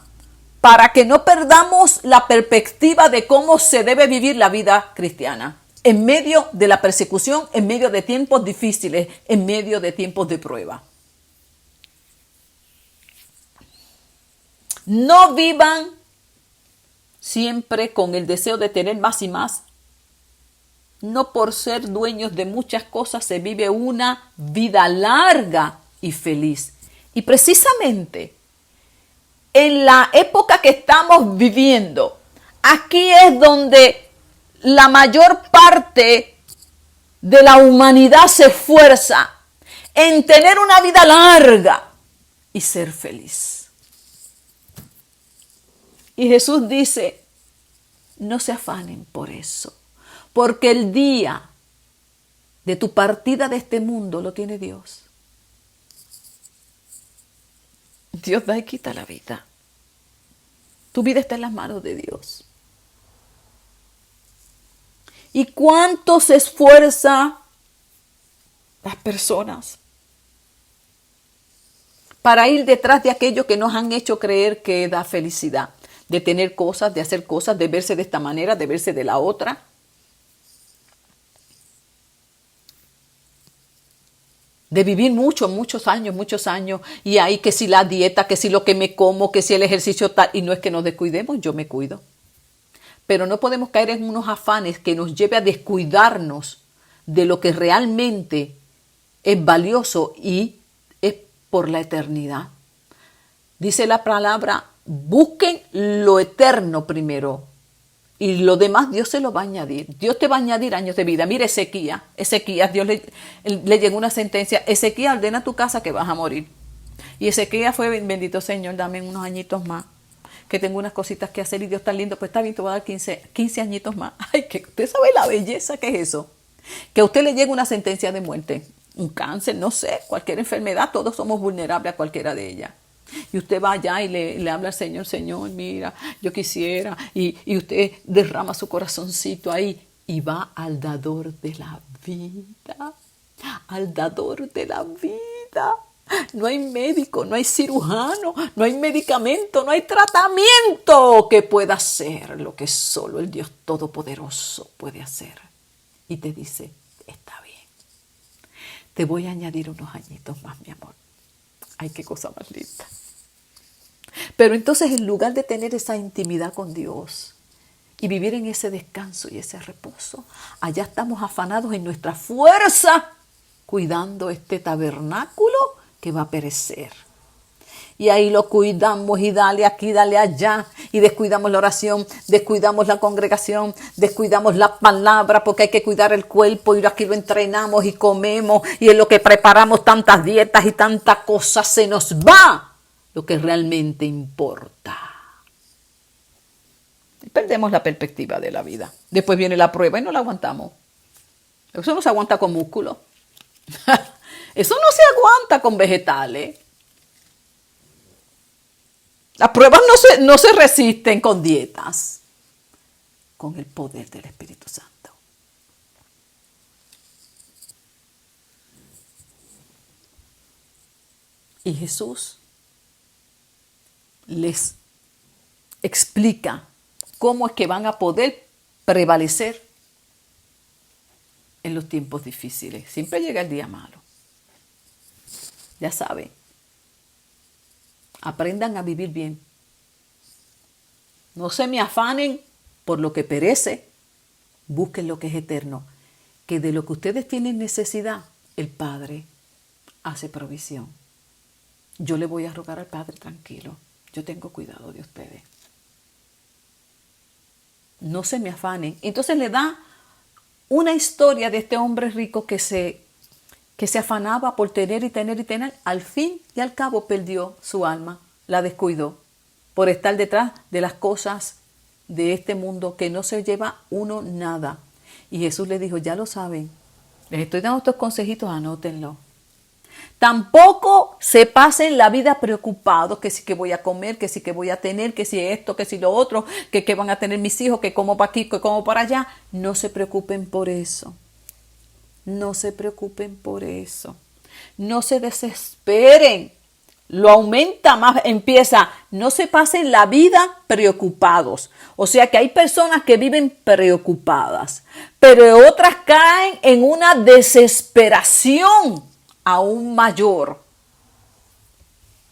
para que no perdamos la perspectiva de cómo se debe vivir la vida cristiana en medio de la persecución, en medio de tiempos difíciles, en medio de tiempos de prueba. No vivan siempre con el deseo de tener más y más, No por ser dueños de muchas cosas se vive una vida larga y feliz. Y precisamente en la época que estamos viviendo, aquí es donde la mayor parte de la humanidad se esfuerza en tener una vida larga y ser feliz. Y Jesús dice, no se afanen por eso, porque el día de tu partida de este mundo lo tiene Dios. Dios da y quita la vida. Tu vida está en las manos de Dios. ¿Y cuánto se esfuerza las personas para ir detrás de aquello que nos han hecho creer que da felicidad? De tener cosas, de hacer cosas, de verse de esta manera, de verse de la otra. De vivir muchos años, y ahí que si la dieta, que si lo que me como, que si el ejercicio tal, y no es que nos descuidemos, yo me cuido. Pero no podemos caer en unos afanes que nos lleve a descuidarnos de lo que realmente es valioso y es por la eternidad. Dice la palabra, busquen lo eterno primero y lo demás Dios se lo va a añadir. Dios te va a añadir años de vida. Mire Ezequías, Dios le llegó una sentencia, Ezequías, ordena tu casa que vas a morir. Y Ezequías fue, bendito Señor, dame unos añitos más, que tengo unas cositas que hacer y Dios está lindo, pues está bien, te voy a dar 15 añitos más. Ay, que usted sabe la belleza que es eso. Que a usted le llegue una sentencia de muerte, un cáncer, no sé, cualquier enfermedad, todos somos vulnerables a cualquiera de ellas. Y usted va allá y le habla al Señor, Señor, mira, yo quisiera, y usted derrama su corazoncito ahí y va al dador de la vida, al dador de la vida. No hay médico, no hay cirujano, no hay medicamento, no hay tratamiento que pueda hacer lo que solo el Dios Todopoderoso puede hacer. Y te dice, está bien, te voy a añadir unos añitos más, mi amor. Ay, qué cosa más linda. Pero entonces, en lugar de tener esa intimidad con Dios y vivir en ese descanso y ese reposo, allá estamos afanados en nuestra fuerza, cuidando este tabernáculo que va a perecer. Y ahí lo cuidamos y dale aquí, dale allá. Y descuidamos la oración, descuidamos la congregación, descuidamos la palabra porque hay que cuidar el cuerpo y aquí lo entrenamos y comemos. Y en lo que preparamos tantas dietas y tantas cosas se nos va lo que realmente importa. Y perdemos la perspectiva de la vida. Después viene la prueba y no la aguantamos. Eso no se aguanta con músculo. Eso no se aguanta con vegetales. Las pruebas no se resisten con dietas, con el poder del Espíritu Santo. Y Jesús les explica cómo es que van a poder prevalecer en los tiempos difíciles. Siempre llega el día malo. Ya saben. Aprendan a vivir bien. No se me afanen por lo que perece. Busquen lo que es eterno. Que de lo que ustedes tienen necesidad, el Padre hace provisión. Yo le voy a rogar al Padre, tranquilo. Yo tengo cuidado de ustedes. No se me afanen. Entonces le da una historia de este hombre rico que se afanaba por tener y tener y tener, al fin y al cabo perdió su alma, la descuidó, por estar detrás de las cosas de este mundo que no se lleva uno nada. Y Jesús le dijo, ya lo saben, les estoy dando estos consejitos, anótenlo. Tampoco se pasen la vida preocupados, que si que voy a comer, que si que voy a tener, que si esto, que si lo otro, que van a tener mis hijos, que como para aquí, que como para allá. No se preocupen por eso. No se preocupen por eso. No se desesperen. Lo aumenta más, empieza. No se pasen la vida preocupados. O sea que hay personas que viven preocupadas, pero otras caen en una desesperación aún mayor.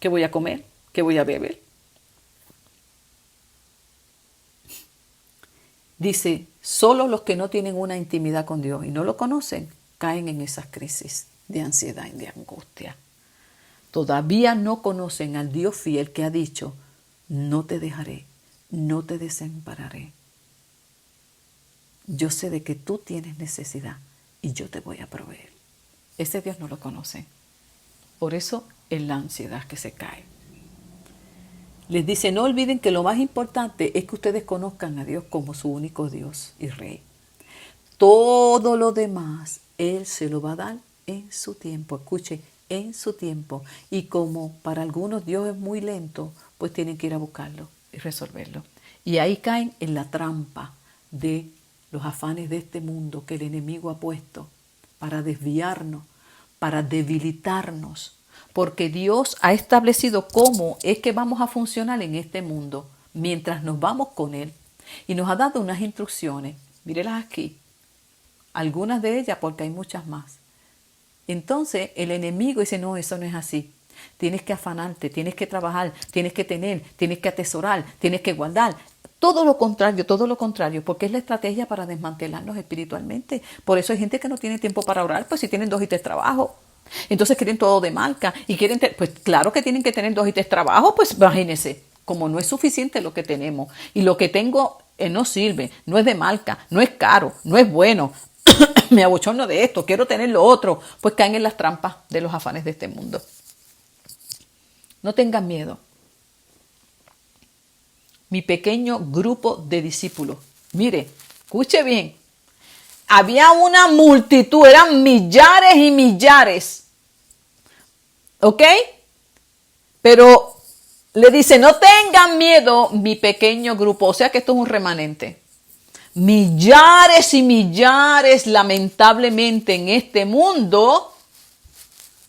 ¿Qué voy a comer? ¿Qué voy a beber? Dice, solo los que no tienen una intimidad con Dios y no lo conocen, caen en esas crisis de ansiedad y de angustia. Todavía no conocen al Dios fiel que ha dicho, no te dejaré, no te desampararé. Yo sé de que tú tienes necesidad y yo te voy a proveer. Ese Dios no lo conocen. Por eso es la ansiedad que se cae. Les dice, no olviden que lo más importante es que ustedes conozcan a Dios como su único Dios y Rey. Todo lo demás, Él se lo va a dar en su tiempo. Escuche, en su tiempo. Y como para algunos Dios es muy lento, pues tienen que ir a buscarlo y resolverlo. Y ahí caen en la trampa de los afanes de este mundo que el enemigo ha puesto para desviarnos, para debilitarnos. Porque Dios ha establecido cómo es que vamos a funcionar en este mundo mientras nos vamos con Él. Y nos ha dado unas instrucciones. Mírelas aquí. Algunas de ellas porque hay muchas más. Entonces el enemigo dice, no, eso no es así. Tienes que afanarte, tienes que trabajar, tienes que tener, tienes que atesorar, tienes que guardar. Todo lo contrario, porque es la estrategia para desmantelarnos espiritualmente. Por eso hay gente que no tiene tiempo para orar, pues si tienen 2 y 3 trabajos. Entonces quieren todo de marca y quieren, pues claro que tienen que tener 2 y 3 trabajos, pues imagínense, como no es suficiente lo que tenemos y lo que tengo no sirve, no es de marca, no es caro, no es bueno, me abochorno de esto, quiero tener lo otro, pues caen en las trampas de los afanes de este mundo. No tengan miedo. Mi pequeño grupo de discípulos, mire, escuche bien, había una multitud, eran millares y millares, ¿ok? Pero le dice, no tengan miedo, mi pequeño grupo, o sea que esto es un remanente. Millares y millares, lamentablemente, en este mundo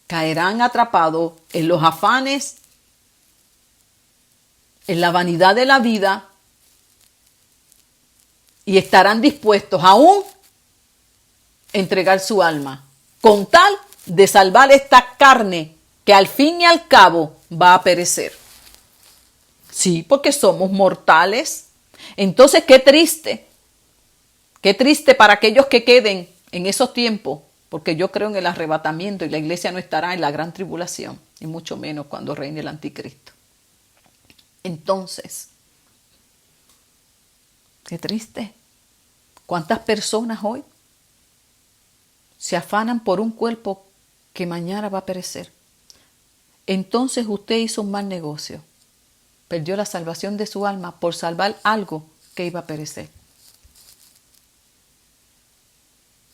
caerán atrapados en los afanes, en la vanidad de la vida y estarán dispuestos aún a entregar su alma con tal de salvar esta carne que al fin y al cabo va a perecer. Sí, porque somos mortales. Entonces, qué triste para aquellos que queden en esos tiempos, porque yo creo en el arrebatamiento y la iglesia no estará en la gran tribulación, y mucho menos cuando reine el anticristo. Entonces, qué triste. ¿Cuántas personas hoy se afanan por un cuerpo que mañana va a perecer? Entonces usted hizo un mal negocio. Perdió la salvación de su alma por salvar algo que iba a perecer.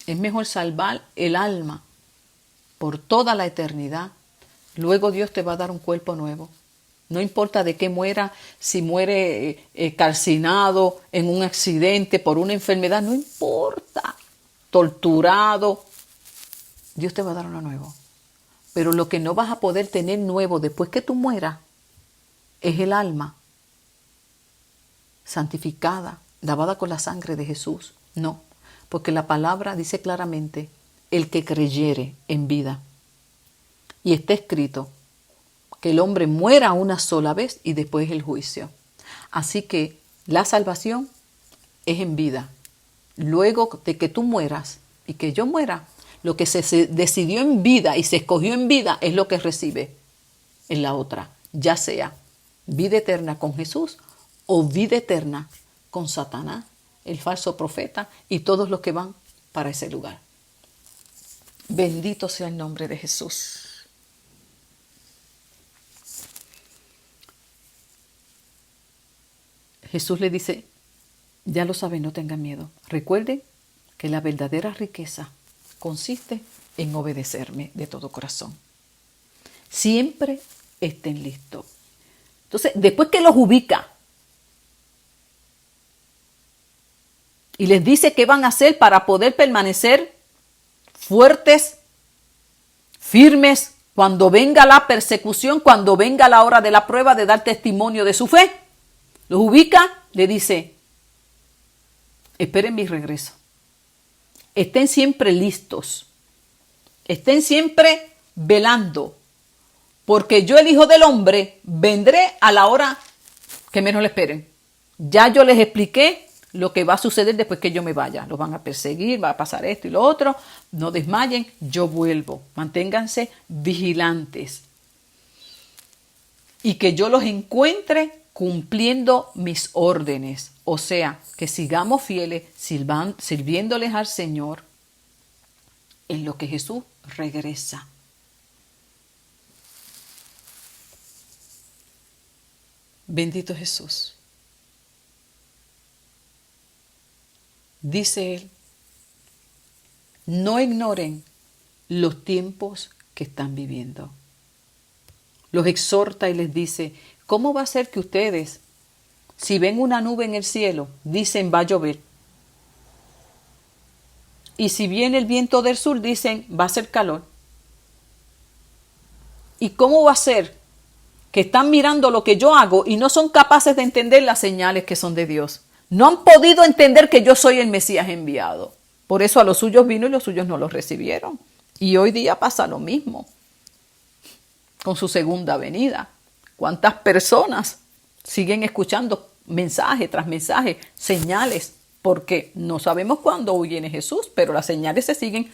Es mejor salvar el alma por toda la eternidad. Luego Dios te va a dar un cuerpo nuevo. No importa de qué muera, si muere calcinado en un accidente, por una enfermedad, no importa. Torturado, Dios te va a dar uno nuevo. Pero lo que no vas a poder tener nuevo después que tú mueras es el alma santificada, lavada con la sangre de Jesús. No, porque la palabra dice claramente, el que creyere en vida. Y está escrito que el hombre muera una sola vez y después el juicio. Así que la salvación es en vida. Luego de que tú mueras y que yo muera, lo que se decidió en vida y se escogió en vida es lo que recibe en la otra, ya sea vida eterna con Jesús o vida eterna con Satanás, el falso profeta y todos los que van para ese lugar. Bendito sea el nombre de Jesús. Jesús le dice, ya lo saben, no tengan miedo. Recuerden que la verdadera riqueza consiste en obedecerme de todo corazón. Siempre estén listos. Entonces, después que los ubica y les dice qué van a hacer para poder permanecer fuertes, firmes, cuando venga la persecución, cuando venga la hora de la prueba de dar testimonio de su fe, los ubica, le dice, esperen mi regreso. Estén siempre listos. Estén siempre velando. Porque yo, el Hijo del Hombre, vendré a la hora que menos le esperen. Ya yo les expliqué lo que va a suceder después que yo me vaya. Los van a perseguir, va a pasar esto y lo otro. No desmayen, yo vuelvo. Manténganse vigilantes. Y que yo los encuentre cumpliendo mis órdenes. O sea, que sigamos fieles, sirviéndoles al Señor en lo que Jesús regresa. Bendito Jesús. Dice Él, no ignoren los tiempos que están viviendo. Los exhorta y les dice, ¿cómo va a ser que ustedes, si ven una nube en el cielo, dicen va a llover? Y si viene el viento del sur, dicen va a ser calor. ¿Y cómo va a ser que están mirando lo que yo hago y no son capaces de entender las señales que son de Dios? No han podido entender que yo soy el Mesías enviado. Por eso a los suyos vino y los suyos no los recibieron. Y hoy día pasa lo mismo con su segunda venida. ¿Cuántas personas siguen escuchando mensaje tras mensaje, señales? Porque no sabemos cuándo viene Jesús, pero las señales se siguen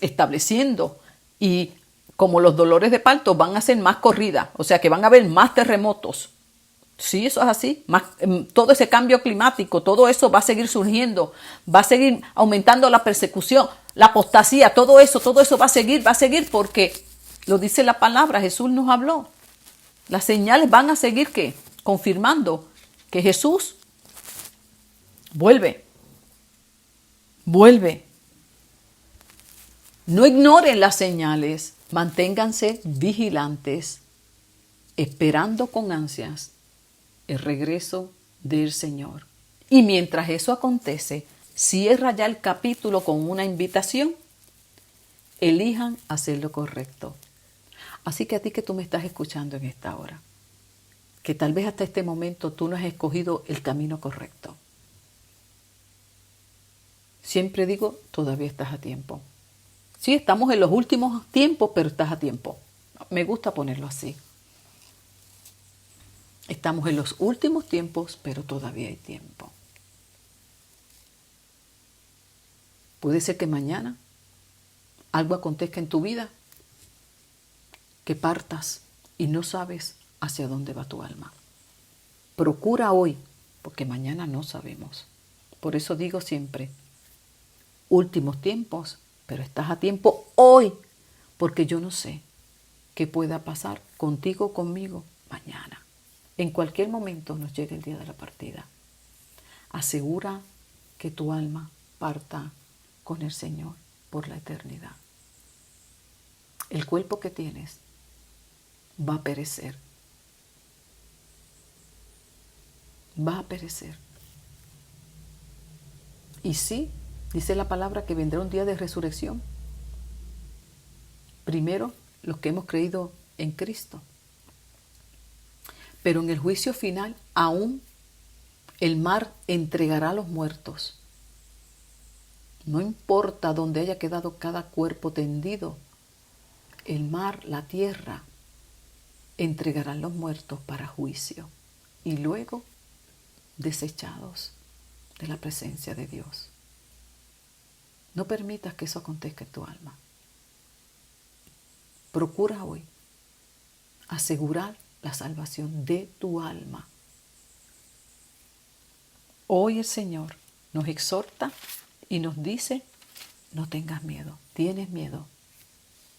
estableciendo. Y como los dolores de parto van a ser más corridas, o sea que van a haber más terremotos. Sí, eso es así. Todo ese cambio climático, todo eso va a seguir surgiendo, va a seguir aumentando la persecución, la apostasía, todo eso va a seguir porque lo dice la palabra, Jesús nos habló. Las señales van a seguir ¿qué? Confirmando que Jesús vuelve. No ignoren las señales, manténganse vigilantes, esperando con ansias el regreso del Señor. Y mientras eso acontece, cierra ya el capítulo con una invitación. Elijan hacer lo correcto. Así que a ti que tú me estás escuchando en esta hora, que tal vez hasta este momento tú no has escogido el camino correcto. Siempre digo, todavía estás a tiempo. Sí, estamos en los últimos tiempos, pero estás a tiempo. Me gusta ponerlo así. Estamos en los últimos tiempos, pero todavía hay tiempo. Puede ser que mañana algo acontezca en tu vida, que partas y no sabes hacia dónde va tu alma. Procura hoy, porque mañana no sabemos. Por eso digo siempre, últimos tiempos, pero estás a tiempo hoy, porque yo no sé qué pueda pasar contigo o conmigo mañana. En cualquier momento nos llega el día de la partida. Asegura que tu alma parta con el Señor por la eternidad. El cuerpo que tienes va a perecer. Va a perecer. Y sí, dice la palabra que vendrá un día de resurrección. Primero, los que hemos creído en Cristo. Pero en el juicio final, aún el mar entregará a los muertos. No importa dónde haya quedado cada cuerpo tendido, el mar, la tierra, entregarán los muertos para juicio y luego desechados de la presencia de Dios. No permitas que eso acontezca en tu alma. Procura hoy asegurar la salvación de tu alma. Hoy el Señor nos exhorta y nos dice, no tengas miedo. ¿Tienes miedo?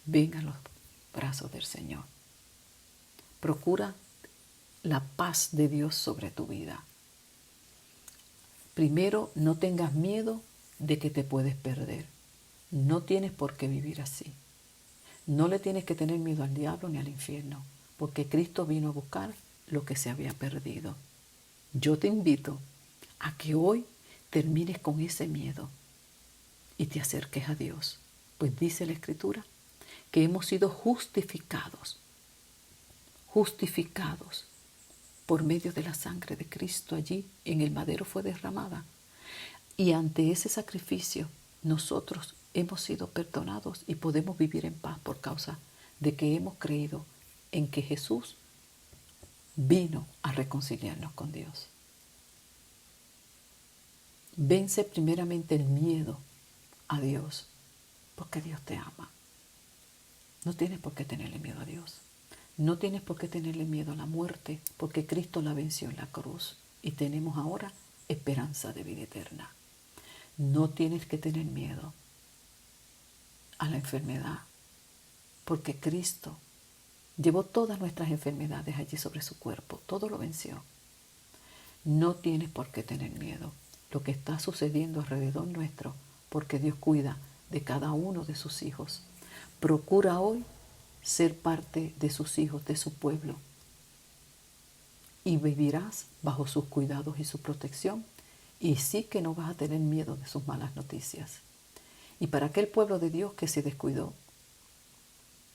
Ven a los brazos del Señor. Procura la paz de Dios sobre tu vida. Primero, no tengas miedo de que te puedes perder. No tienes por qué vivir así. No le tienes que tener miedo al diablo ni al infierno, porque Cristo vino a buscar lo que se había perdido. Yo te invito a que hoy termines con ese miedo y te acerques a Dios, pues dice la Escritura que hemos sido justificados por medio de la sangre de Cristo. Allí en el madero fue derramada y ante ese sacrificio nosotros hemos sido perdonados y podemos vivir en paz por causa de que hemos creído en que Jesús vino a reconciliarnos con Dios. Vence primeramente el miedo a Dios, porque Dios te ama. No tienes por qué tenerle miedo a Dios. No tienes por qué tenerle miedo a la muerte, porque Cristo la venció en la cruz y tenemos ahora esperanza de vida eterna. No tienes que tener miedo a la enfermedad, porque Cristo llevó todas nuestras enfermedades allí sobre su cuerpo, todo lo venció. No tienes por qué tener miedo lo que está sucediendo alrededor nuestro, porque Dios cuida de cada uno de sus hijos. Procura hoy ser parte de sus hijos, de su pueblo, y vivirás bajo sus cuidados y su protección, y sí que no vas a tener miedo de sus malas noticias. Y para aquel pueblo de Dios que se descuidó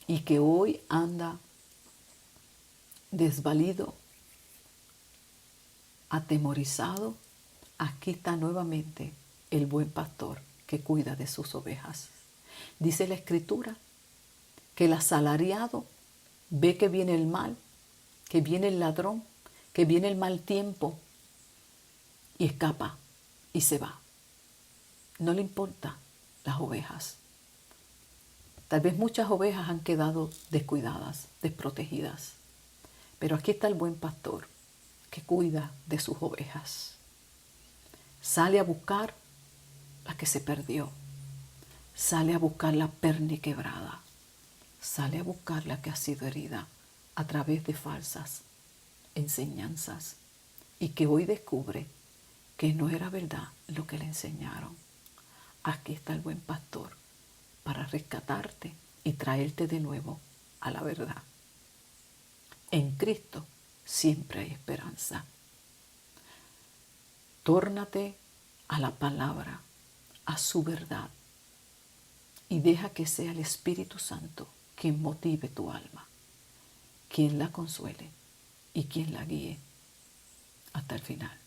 y que hoy anda desvalido, atemorizado, aquí está nuevamente el buen pastor que cuida de sus ovejas. Dice la Escritura que el asalariado ve que viene el mal, que viene el ladrón, que viene el mal tiempo y escapa y se va. No le importa las ovejas. Tal vez muchas ovejas han quedado descuidadas, desprotegidas, pero aquí está el buen pastor que cuida de sus ovejas. Sale a buscar la que se perdió. Sale a buscar la perniquebrada. Sale a buscar la que ha sido herida a través de falsas enseñanzas y que hoy descubre que no era verdad lo que le enseñaron. Aquí está el buen pastor para rescatarte y traerte de nuevo a la verdad. En Cristo siempre hay esperanza. Tórnate a la palabra, a su verdad, y deja que sea el Espíritu Santo quien motive tu alma, quien la consuele y quien la guíe hasta el final.